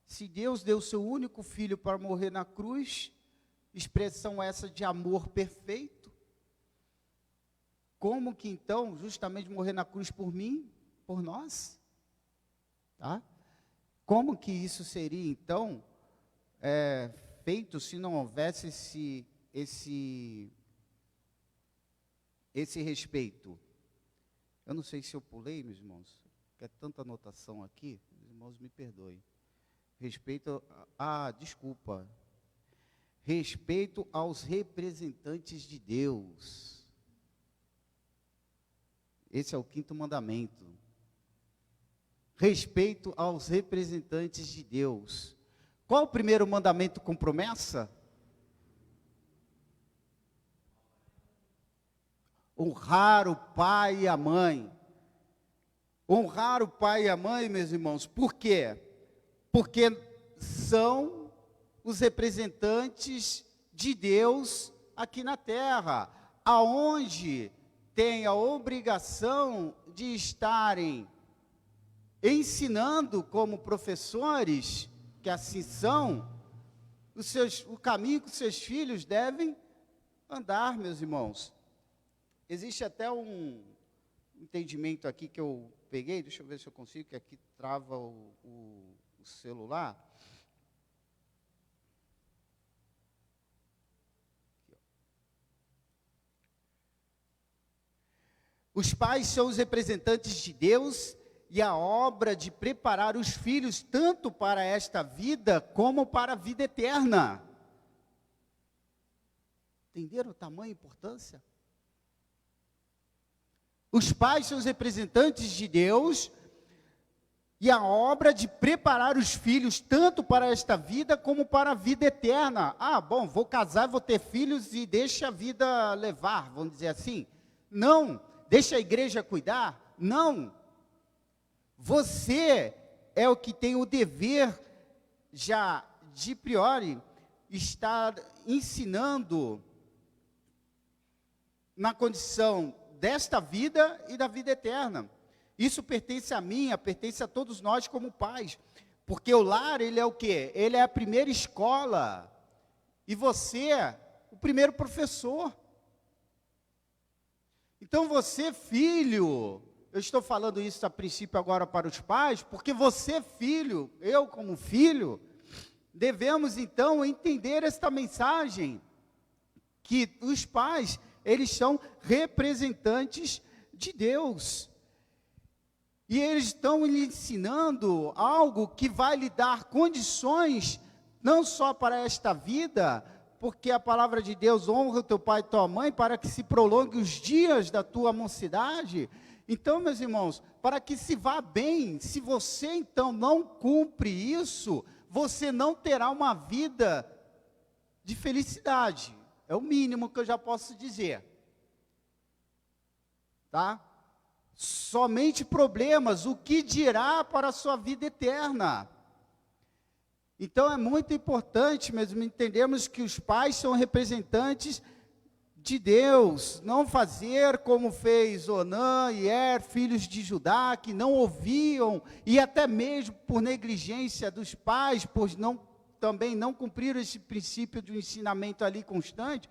Se Deus deu seu único filho para morrer na cruz, expressão essa de amor perfeito, como que então, justamente morrer na cruz por mim, por nós? Tá? Como que isso seria então feito se não houvesse esse respeito? Eu não sei se eu pulei, meus irmãos, porque é tanta anotação aqui, os irmãos me perdoem. Desculpa. Respeito aos representantes de Deus. Esse é o 5º mandamento. Respeito aos representantes de Deus. Qual o primeiro mandamento com promessa? Honrar o pai e a mãe. Honrar o pai e a mãe, meus irmãos, por quê? Porque são os representantes de Deus aqui na terra, aonde tem a obrigação de estarem ensinando como professores, que assim são, o caminho que os seus filhos devem andar, meus irmãos. Existe até um entendimento aqui que eu peguei, deixa eu ver se eu consigo, que aqui trava o celular. Os pais são os representantes de Deus e a obra de preparar os filhos tanto para esta vida como para a vida eterna. Entenderam o tamanho e importância? Os pais são os representantes de Deus e a obra de preparar os filhos tanto para esta vida como para a vida eterna. Bom, vou casar, vou ter filhos e deixa a vida levar, vamos dizer assim. Não, deixa a igreja cuidar. Não. Você é o que tem o dever, já de priori, estar ensinando na condição desta vida e da vida eterna. Isso pertence a mim, pertence a todos nós como pais. Porque o lar, ele é o quê? Ele é a primeira escola. E você é o primeiro professor. Então você, filho, eu estou falando isso a princípio agora para os pais, porque você, filho, eu como filho, devemos então entender esta mensagem, que os pais, eles são representantes de Deus. E eles estão lhe ensinando algo que vai lhe dar condições, não só para esta vida, porque a palavra de Deus honra o teu pai e tua mãe, para que se prolongue os dias da tua mocidade. Então, meus irmãos, para que se vá bem, se você então não cumpre isso, você não terá uma vida de felicidade. É o mínimo que eu já posso dizer. Tá? Somente problemas, o que dirá para a sua vida eterna? Então é muito importante mesmo entendermos que os pais são representantes de Deus, não fazer como fez Onã e Er, filhos de Judá, que não ouviam, e até mesmo por negligência dos pais, por também não cumpriram esse princípio do ensinamento ali constante,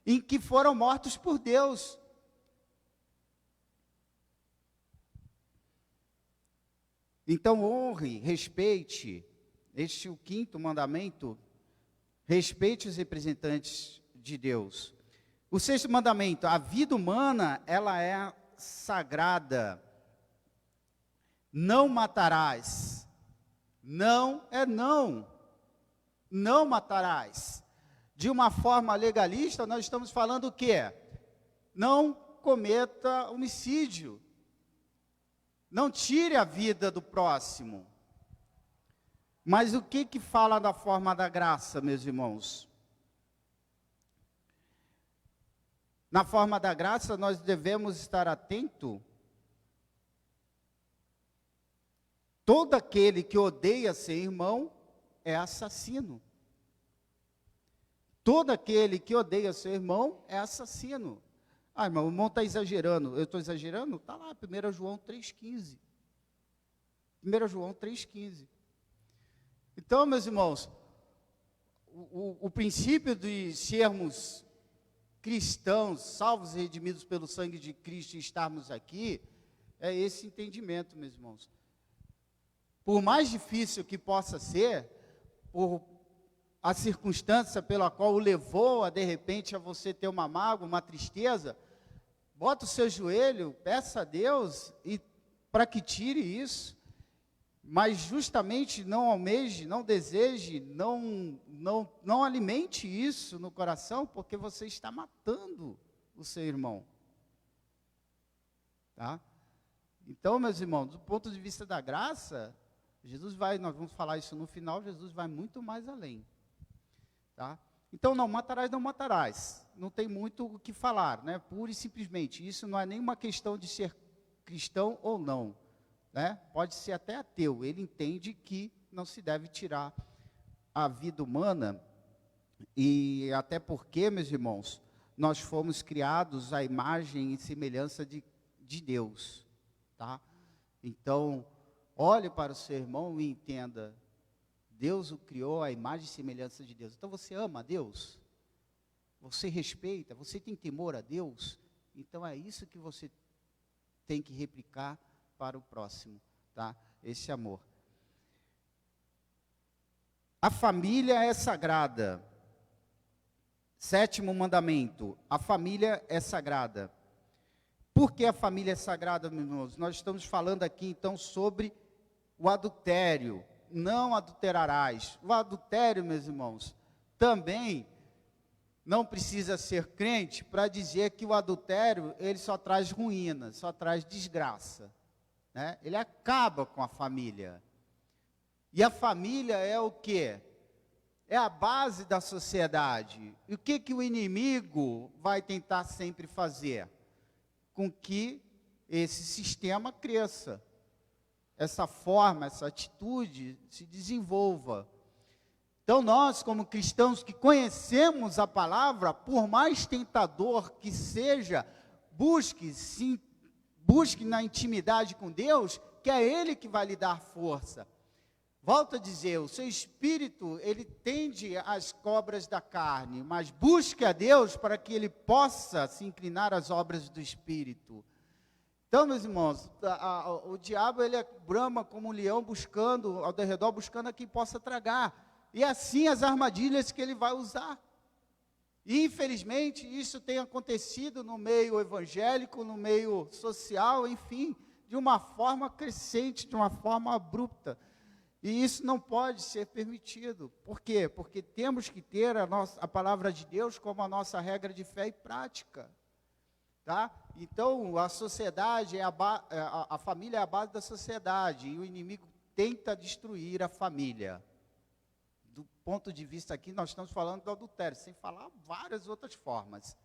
em que foram mortos por Deus. Então honre, respeite, este é o quinto mandamento, respeite os representantes de Deus. O sexto mandamento, a vida humana, ela é sagrada. Não matarás. Não é não. Não matarás. De uma forma legalista, nós estamos falando o quê? Não cometa homicídio. Não tire a vida do próximo. Mas o que fala da forma da graça, meus irmãos? Na forma da graça, nós devemos estar atento. Todo aquele que odeia seu irmão é assassino. Todo aquele que odeia seu irmão é assassino. Ah, irmão, o irmão está exagerando. Eu estou exagerando? Está lá, 1 João 3,15. 1 João 3,15. Então, meus irmãos, o princípio de sermos cristãos, salvos e redimidos pelo sangue de Cristo e estarmos aqui, é esse entendimento, meus irmãos. Por mais difícil que possa ser, por a circunstância pela qual o levou a, de repente, a você ter uma mágoa, uma tristeza, bota o seu joelho, peça a Deus para que tire isso, mas justamente não almeje, não deseje, não alimente isso no coração, porque você está matando o seu irmão. Tá? Então, meus irmãos, do ponto de vista da graça, nós vamos falar isso no final, Jesus vai muito mais além. Tá? Então, não matarás. Não tem muito o que falar, né? Pura e simplesmente. Isso não é nenhuma questão de ser cristão ou não. Né? Pode ser até ateu. Ele entende que não se deve tirar a vida humana. E até porque, meus irmãos, nós fomos criados à imagem e semelhança de Deus. Tá? Então, olhe para o seu irmão e entenda. Deus o criou à imagem e semelhança de Deus. Então você ama a Deus? Você respeita? Você tem temor a Deus? Então é isso que você tem que replicar para o próximo, tá? Esse amor. A família é sagrada. Sétimo mandamento, a família é sagrada. Por que a família é sagrada, meus irmãos? Nós estamos falando aqui então sobre o adultério. Não adulterarás. O adultério, meus irmãos, também não precisa ser crente para dizer que o adultério, ele só traz ruína, só traz desgraça. Né? Ele acaba com a família. E a família é o quê? É a base da sociedade. E o que o inimigo vai tentar sempre fazer? Com que esse sistema cresça. Essa forma, essa atitude se desenvolva. Então nós, como cristãos que conhecemos a palavra, por mais tentador que seja, busque na intimidade com Deus, que é Ele que vai lhe dar força. Volto a dizer, o seu espírito, ele tende às obras da carne, mas busque a Deus para que ele possa se inclinar às obras do espírito. Então, meus irmãos, o diabo, ele brama como um leão buscando, ao redor, buscando a quem possa tragar. E assim as armadilhas que ele vai usar. E, infelizmente, isso tem acontecido no meio evangélico, no meio social, enfim, de uma forma crescente, de uma forma abrupta. E isso não pode ser permitido. Por quê? Porque temos que ter a palavra de Deus como a nossa regra de fé e prática. Tá? Então, a sociedade, a família é a base da sociedade, e o inimigo tenta destruir a família. Do ponto de vista aqui, nós estamos falando do adultério, sem falar várias outras formas,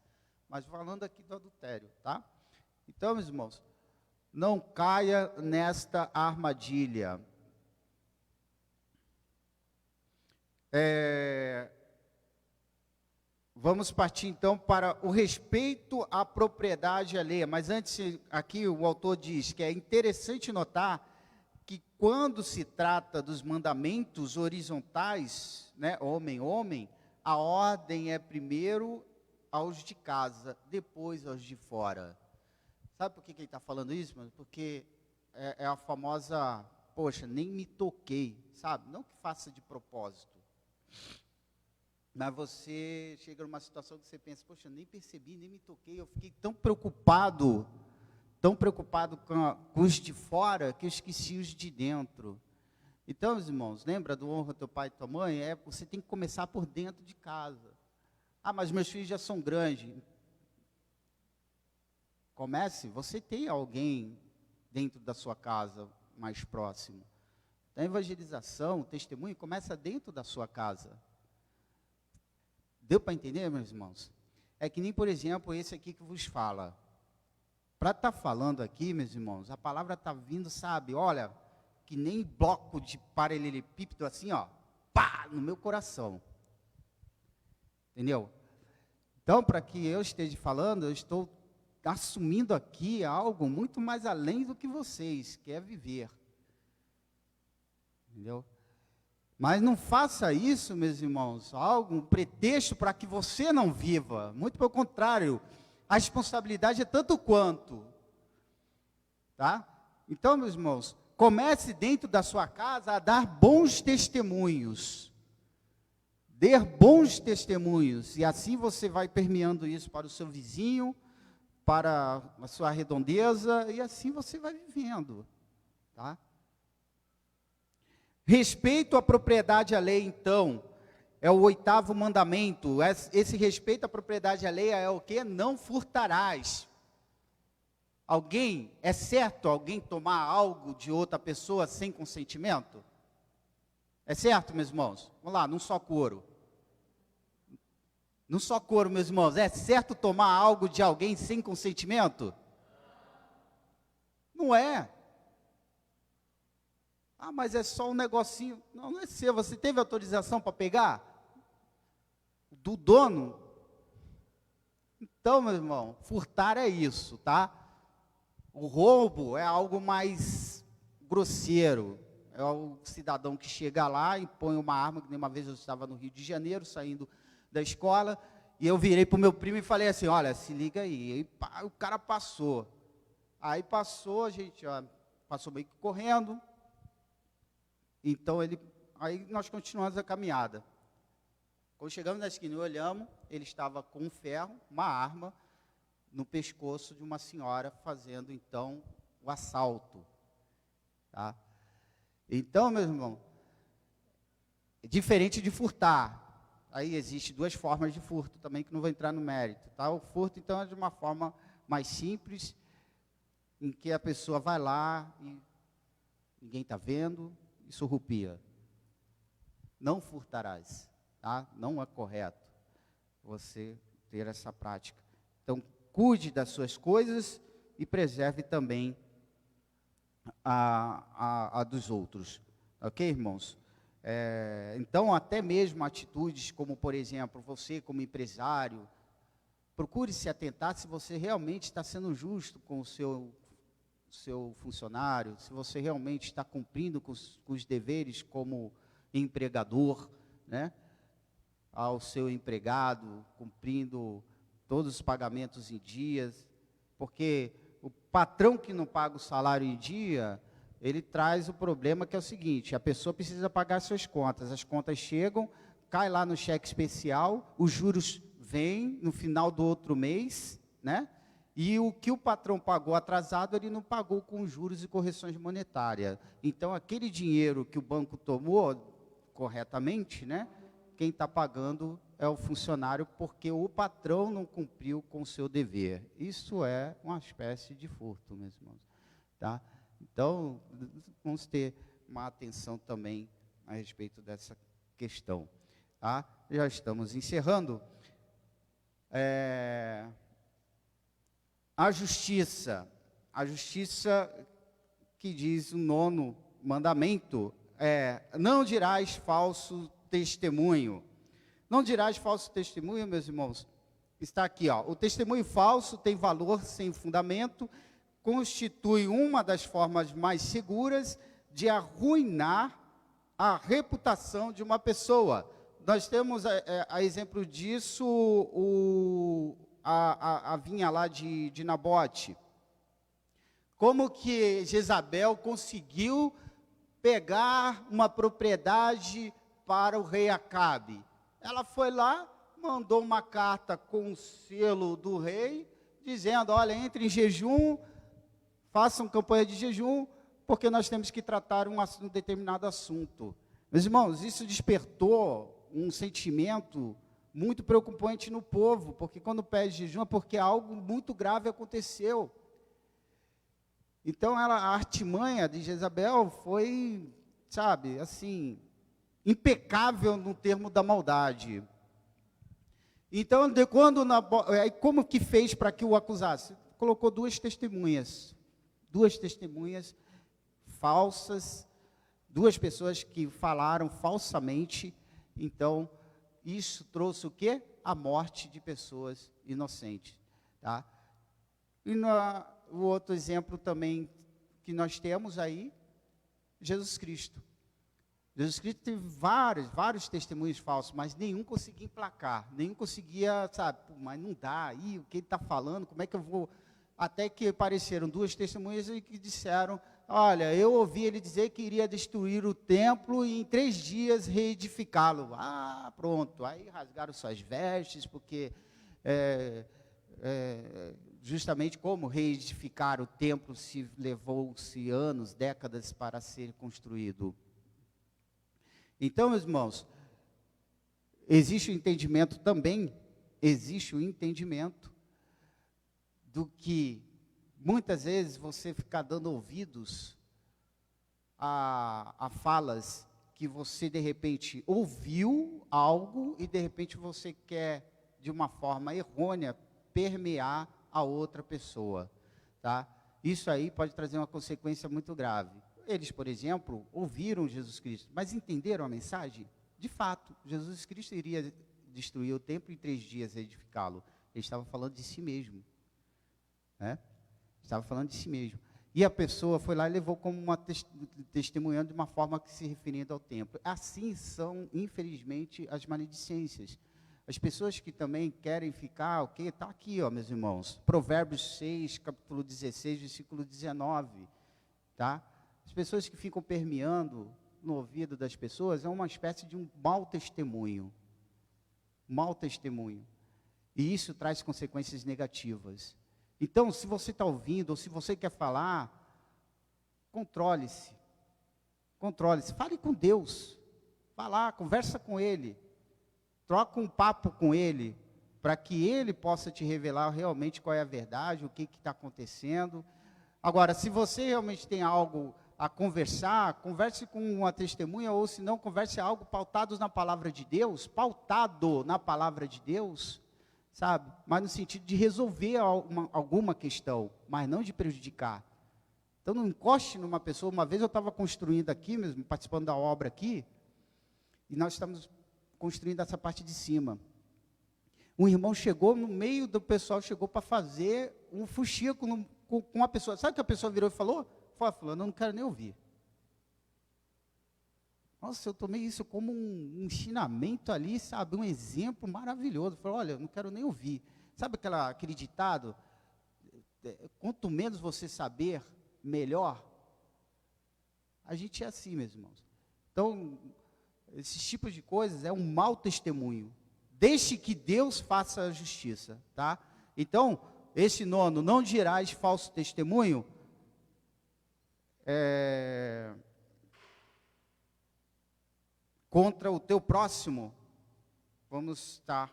mas falando aqui do adultério, tá? Então, meus irmãos, não caia nesta armadilha. Vamos partir então para o respeito à propriedade alheia. Mas antes, aqui o autor diz que é interessante notar que quando se trata dos mandamentos horizontais, né, homem, a ordem é primeiro aos de casa, depois aos de fora. Sabe por que ele está falando isso, mano? Porque é a famosa, poxa, nem me toquei, sabe? Não que faça de propósito. Mas você chega numa situação que você pensa, poxa, nem percebi, nem me toquei, eu fiquei tão preocupado com os de fora, que eu esqueci os de dentro. Então, meus irmãos, lembra do honra teu pai e tua mãe? Você tem que começar por dentro de casa. Ah, mas meus filhos já são grandes. Comece, você tem alguém dentro da sua casa mais próximo. A evangelização, o testemunho, começa dentro da sua casa. Deu para entender, meus irmãos? É que nem, por exemplo, esse aqui que vos fala. Para estar falando aqui, meus irmãos, a palavra está vindo, sabe, olha, que nem bloco de paralelepípedo assim, ó, pá, no meu coração. Entendeu? Então, para que eu esteja falando, eu estou assumindo aqui algo muito mais além do que vocês, que é viver. Entendeu? Mas não faça isso, meus irmãos, um pretexto para que você não viva. Muito pelo contrário, a responsabilidade é tanto quanto. Tá? Então, meus irmãos, comece dentro da sua casa a dar bons testemunhos. Dê bons testemunhos. E assim você vai permeando isso para o seu vizinho, para a sua redondeza, e assim você vai vivendo. Tá? Respeito à propriedade alheia, então, é o 8º mandamento. Esse respeito à propriedade alheia é o quê? Não furtarás. É certo alguém tomar algo de outra pessoa sem consentimento? É certo, meus irmãos? Vamos lá, num só coro. Num só coro, meus irmãos. É certo tomar algo de alguém sem consentimento? Não é. Ah, mas é só um negocinho. Não, não é seu. Você teve autorização para pegar? Do dono? Então, meu irmão, furtar é isso, tá? O roubo é algo mais grosseiro. É o cidadão que chega lá e põe uma arma, que nem uma vez eu estava no Rio de Janeiro, saindo da escola, e eu virei para o meu primo e falei assim, olha, se liga aí. E pá, o cara passou. Aí passou, a gente passou meio que correndo. Então, aí nós continuamos a caminhada. Quando chegamos na esquina e olhamos, ele estava com um ferro, uma arma, no pescoço de uma senhora, fazendo, então, o assalto. Tá? Então, meu irmão, é diferente de furtar. Aí existem 2 formas de furto também, que não vou entrar no mérito. Tá? O furto, então, é de uma forma mais simples, em que a pessoa vai lá e ninguém está vendo, e surrupia. Não furtarás, tá? Não é correto você ter essa prática. Então, cuide das suas coisas e preserve também a dos outros. Ok, irmãos? Então, até mesmo atitudes como, por exemplo, você como empresário, procure se atentar se você realmente está sendo justo com o seu funcionário, se você realmente está cumprindo com os deveres como empregador, né, ao seu empregado, cumprindo todos os pagamentos em dias, porque patrão que não paga o salário em dia, ele traz o problema que é o seguinte: a pessoa precisa pagar suas contas, as contas chegam, cai lá no cheque especial, os juros vêm no final do outro mês, né? E o que o patrão pagou atrasado, ele não pagou com juros e correções monetárias. Então, aquele dinheiro que o banco tomou corretamente, né? Quem está pagando é o funcionário, porque o patrão não cumpriu com o seu dever. Isso é uma espécie de furto, meus irmãos. Tá? Então, vamos ter uma atenção também a respeito dessa questão. Tá? Já estamos encerrando. A justiça que diz o 9º mandamento não dirás falso testemunho. Não dirás falso testemunho, meus irmãos. Está aqui, ó. O testemunho falso tem valor sem fundamento, constitui uma das formas mais seguras de arruinar a reputação de uma pessoa. Nós temos, a exemplo disso, a vinha lá de Nabote. Como que Jezabel conseguiu pegar uma propriedade para o rei Acabe? Ela foi lá, mandou uma carta com o selo do rei, dizendo: olha, entre em jejum, façam campanha de jejum, porque nós temos que tratar um determinado assunto. Meus irmãos, isso despertou um sentimento muito preocupante no povo, porque quando pede jejum é porque algo muito grave aconteceu. Então, a artimanha de Jezabel foi, sabe, assim, impecável no termo da maldade. Então, como que fez para que o acusasse? Colocou duas testemunhas falsas, duas pessoas que falaram falsamente. Então, isso trouxe o quê? A morte de pessoas inocentes. Tá? E o outro exemplo também que nós temos aí, Jesus Cristo. Jesus Cristo teve vários testemunhos falsos, mas nenhum conseguia emplacar, nenhum conseguia, sabe, mas não dá, aí o que ele está falando, como é que eu vou... Até que apareceram duas testemunhas e que disseram: olha, eu ouvi ele dizer que iria destruir o templo e em 3 dias reedificá-lo. Ah, pronto, aí rasgaram suas vestes, porque justamente como reedificar o templo se levou-se anos, décadas para ser construído. Então, meus irmãos, existe o entendimento do que muitas vezes você ficar dando ouvidos a falas que você de repente ouviu algo e de repente você quer de uma forma errônea permear a outra pessoa, tá? Isso aí pode trazer uma consequência muito grave. Eles, por exemplo, ouviram Jesus Cristo, mas entenderam a mensagem? De fato, Jesus Cristo iria destruir o templo e em 3 dias edificá-lo. Ele estava falando de si mesmo. Estava falando de si mesmo. E a pessoa foi lá e levou como uma testemunhando de uma forma que se referindo ao templo. Assim são, infelizmente, as maledicências. As pessoas que também querem ficar, o que está aqui, ó, meus irmãos. Provérbios 6, capítulo 16, versículo 19. Tá? As pessoas que ficam permeando no ouvido das pessoas é uma espécie de um mau testemunho. Mau testemunho. E isso traz consequências negativas. Então, se você está ouvindo, ou se você quer falar, controle-se. Controle-se. Fale com Deus. Vá lá, conversa com Ele. Troca um papo com Ele, para que Ele possa te revelar realmente qual é a verdade, o que está acontecendo. Agora, se você realmente tem algo a conversar, converse com uma testemunha, ou se não, converse algo pautado na palavra de Deus, sabe? Mas no sentido de resolver alguma questão, mas não de prejudicar. Então não encoste numa pessoa. Uma vez eu estava construindo aqui mesmo, participando da obra aqui, e nós estamos construindo essa parte de cima. Um irmão chegou no meio do pessoal, chegou para fazer um fuxico com uma pessoa. Sabe o que a pessoa virou e falou? Falou, eu não quero nem ouvir. Nossa, eu tomei isso como um ensinamento ali, sabe, um exemplo maravilhoso. Falei, olha, eu não quero nem ouvir. Sabe aquele ditado? quanto menos você saber, melhor. A gente é assim, meus irmãos. Então, esses tipos de coisas é um mau testemunho. Deixe que Deus faça a justiça, tá? Então, esse 9, não dirás falso testemunho, contra o teu próximo. Vamos estar.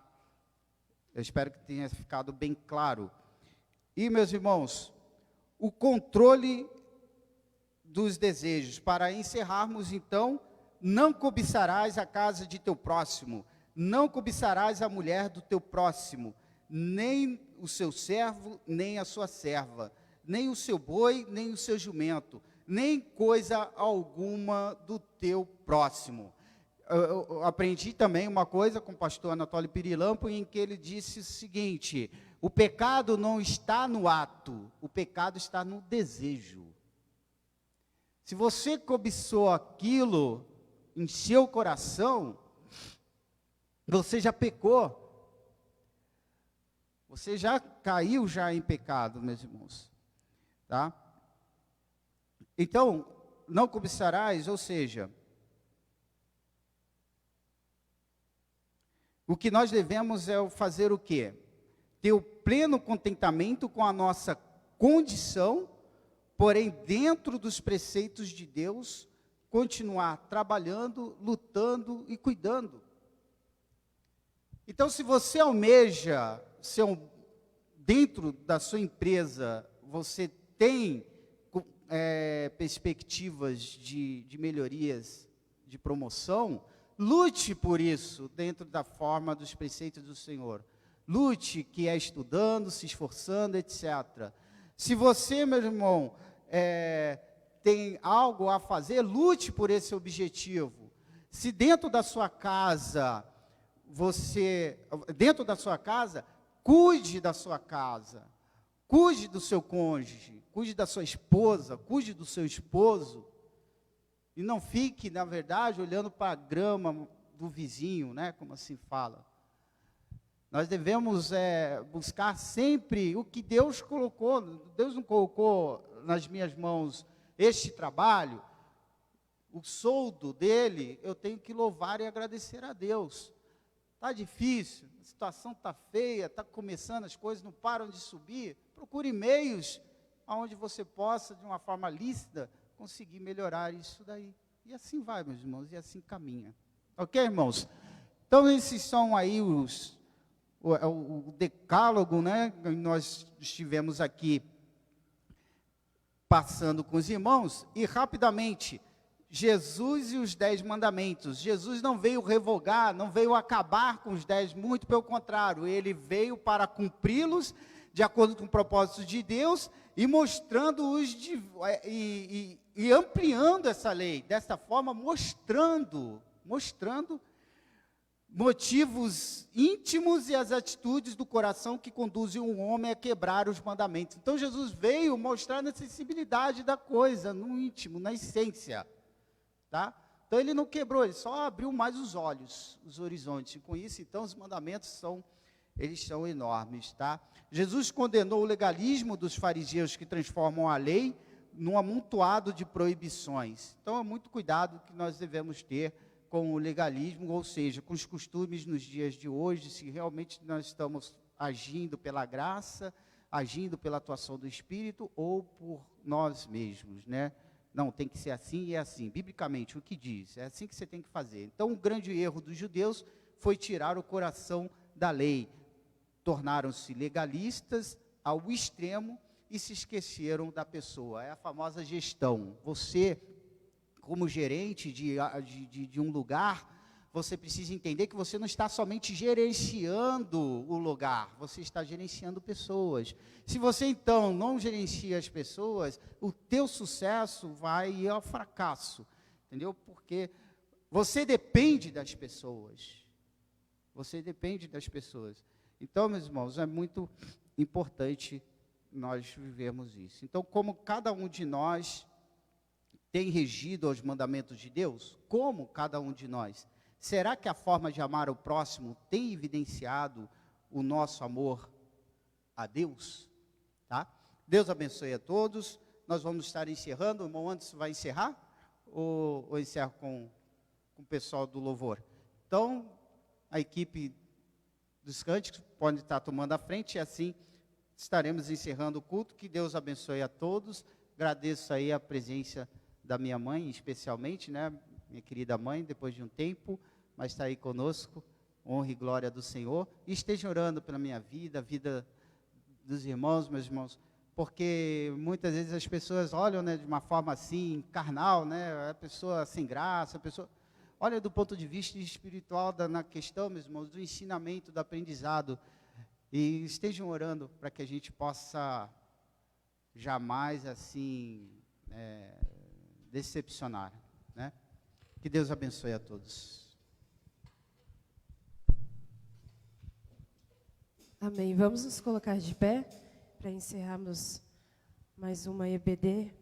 Eu espero que tenha ficado bem claro. E, meus irmãos, o controle dos desejos. Para encerrarmos, então, não cobiçarás a casa de teu próximo, não cobiçarás a mulher do teu próximo, nem o seu servo, nem a sua serva, nem o seu boi, nem o seu jumento, nem coisa alguma do teu próximo. Eu aprendi também uma coisa com o pastor Anatólio Pirilampo, em que ele disse o seguinte: o pecado não está no ato, o pecado está no desejo. Se você cobiçou aquilo em seu coração, você já pecou. Você já caiu já em pecado, meus irmãos. Tá? Então, não cobiçarás, ou seja, o que nós devemos é fazer o quê? Ter o pleno contentamento com a nossa condição, porém, dentro dos preceitos de Deus, continuar trabalhando, lutando e cuidando. Então, se você almeja dentro da sua empresa, você tem perspectivas de melhorias, de promoção, lute por isso, dentro da forma dos preceitos do Senhor. Lute, que é estudando, se esforçando, etc. Se você, meu irmão, tem algo a fazer, lute por esse objetivo. Se dentro da sua casa, cuide da sua casa, cuide do seu cônjuge, cuide da sua esposa, cuide do seu esposo, e não fique, na verdade, olhando para a grama do vizinho, né, como assim fala. Nós devemos buscar sempre o que Deus colocou. Deus não colocou nas minhas mãos este trabalho, o soldo dele, eu tenho que louvar e agradecer a Deus. Está difícil, a situação está feia, está começando, as coisas não param de subir. Procure meios onde você possa, de uma forma lícita, conseguir melhorar isso daí. E assim vai, meus irmãos, e assim caminha. Ok, irmãos? Então, esses são aí o decálogo, né, que nós estivemos aqui passando com os irmãos, e rapidamente, Jesus e os 10 mandamentos. Jesus não veio revogar, não veio acabar com os 10, muito pelo contrário, ele veio para cumpri-los de acordo com o propósito de Deus e mostrando-os e ampliando essa lei, dessa forma mostrando motivos íntimos e as atitudes do coração que conduzem um homem a quebrar os mandamentos. Então Jesus veio mostrar a sensibilidade da coisa, no íntimo, na essência. Tá? Então ele não quebrou, ele só abriu mais os olhos, os horizontes. E com isso, então, os mandamentos são enormes. Tá? Jesus condenou o legalismo dos fariseus que transformam a lei num amontoado de proibições. Então, é muito cuidado que nós devemos ter com o legalismo, ou seja, com os costumes nos dias de hoje, se realmente nós estamos agindo pela graça, agindo pela atuação do Espírito, ou por nós mesmos, né? Não, tem que ser assim e é assim. Biblicamente, o que diz? É assim que você tem que fazer. Então, o grande erro dos judeus foi tirar o coração da lei. Tornaram-se legalistas ao extremo e se esqueceram da pessoa. É a famosa gestão. Você, como gerente de um lugar, você precisa entender que você não está somente gerenciando o lugar, você está gerenciando pessoas. Se você, então, não gerencia as pessoas, o teu sucesso vai ao fracasso, entendeu? Porque você depende das pessoas. Você depende das pessoas. Então, meus irmãos, é muito importante nós vivermos isso. Então, como cada um de nós tem regido aos mandamentos de Deus? Como cada um de nós? Será que a forma de amar o próximo tem evidenciado o nosso amor a Deus? Tá? Deus abençoe a todos. Nós vamos estar encerrando. O irmão Anderson vai encerrar? Ou encerra com o pessoal do louvor? Então, a equipe dos cânticos pode estar tomando a frente, e assim estaremos encerrando o culto. Que Deus abençoe a todos. Agradeço aí a presença da minha mãe, especialmente, né? Minha querida mãe, depois de um tempo, mas está aí conosco. Honra e glória do Senhor. E esteja orando pela minha vida, a vida dos irmãos, meus irmãos, porque muitas vezes as pessoas olham, né, de uma forma assim, carnal, né? A pessoa sem graça, a pessoa... Olha, do ponto de vista espiritual, na questão, meus irmãos, do ensinamento, do aprendizado. E estejam orando para que a gente possa jamais, assim, decepcionar, né? Que Deus abençoe a todos. Amém. Vamos nos colocar de pé para encerrarmos mais uma EBD.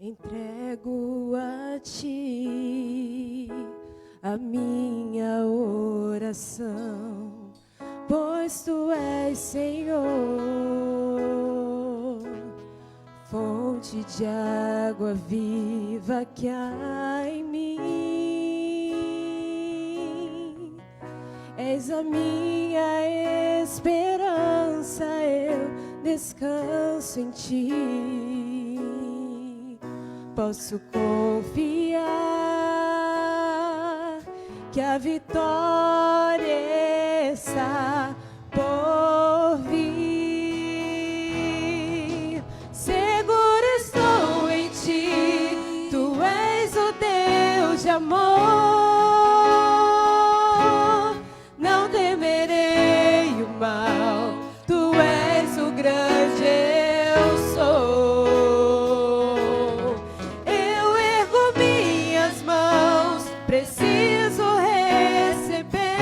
Entrego a ti a minha oração, pois tu és, Senhor, fonte de água viva que há em mim. És a minha esperança, eu descanso em ti. Posso confiar que a vitória está por vir. Seguro estou em ti, tu és o Deus de amor. Não temerei o mal, tu és o grande eu sou. Preciso receber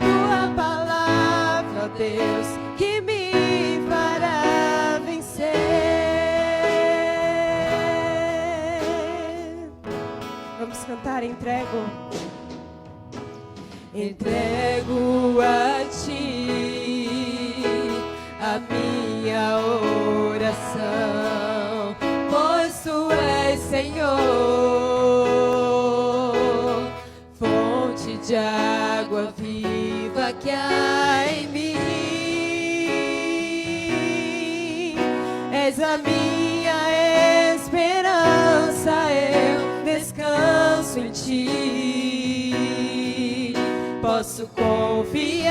tua palavra, Deus, que me fará vencer. Vamos cantar, entrego a ti a minha oração, pois tu és, Senhor, fonte de água viva que há em mim. És a minha esperança, eu descanso em ti. Posso confiar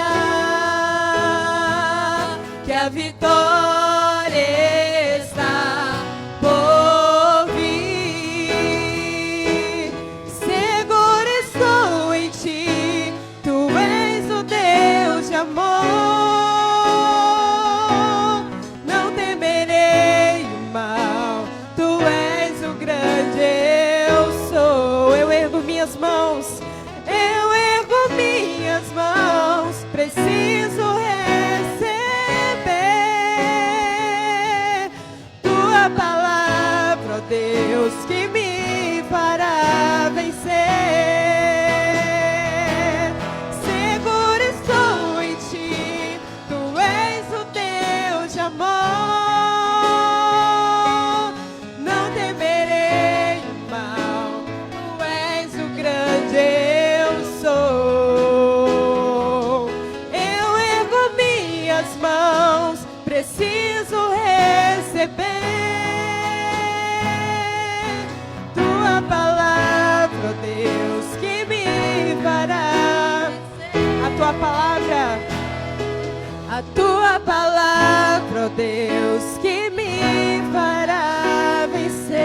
que a vitória está por vir. Seguro estou em ti, tu és o Deus de amor. Não temerei o mal, tu és o grande eu sou. Eu ergo minhas mãos, preciso receber tua palavra, ó Deus, que me fará vencer. Seguro estou em ti, tu és o Deus de amor. Não temerei o mal, tu és o grande eu sou. Preciso receber tua palavra, ó Deus, que me fará. A tua palavra, ó Deus, que me fará vencer.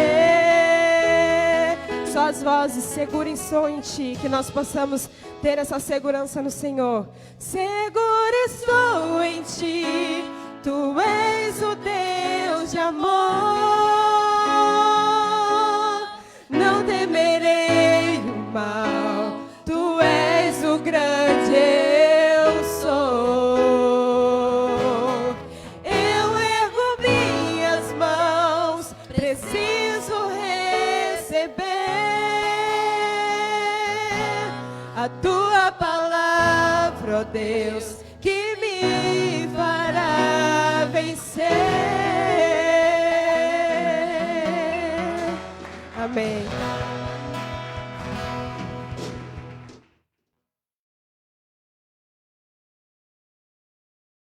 Só as vozes, segurem som em ti, que nós possamos ter essa segurança no Senhor. Seguro estou em ti, tu és o Deus de amor. Não temerei o mal, tu és Deus.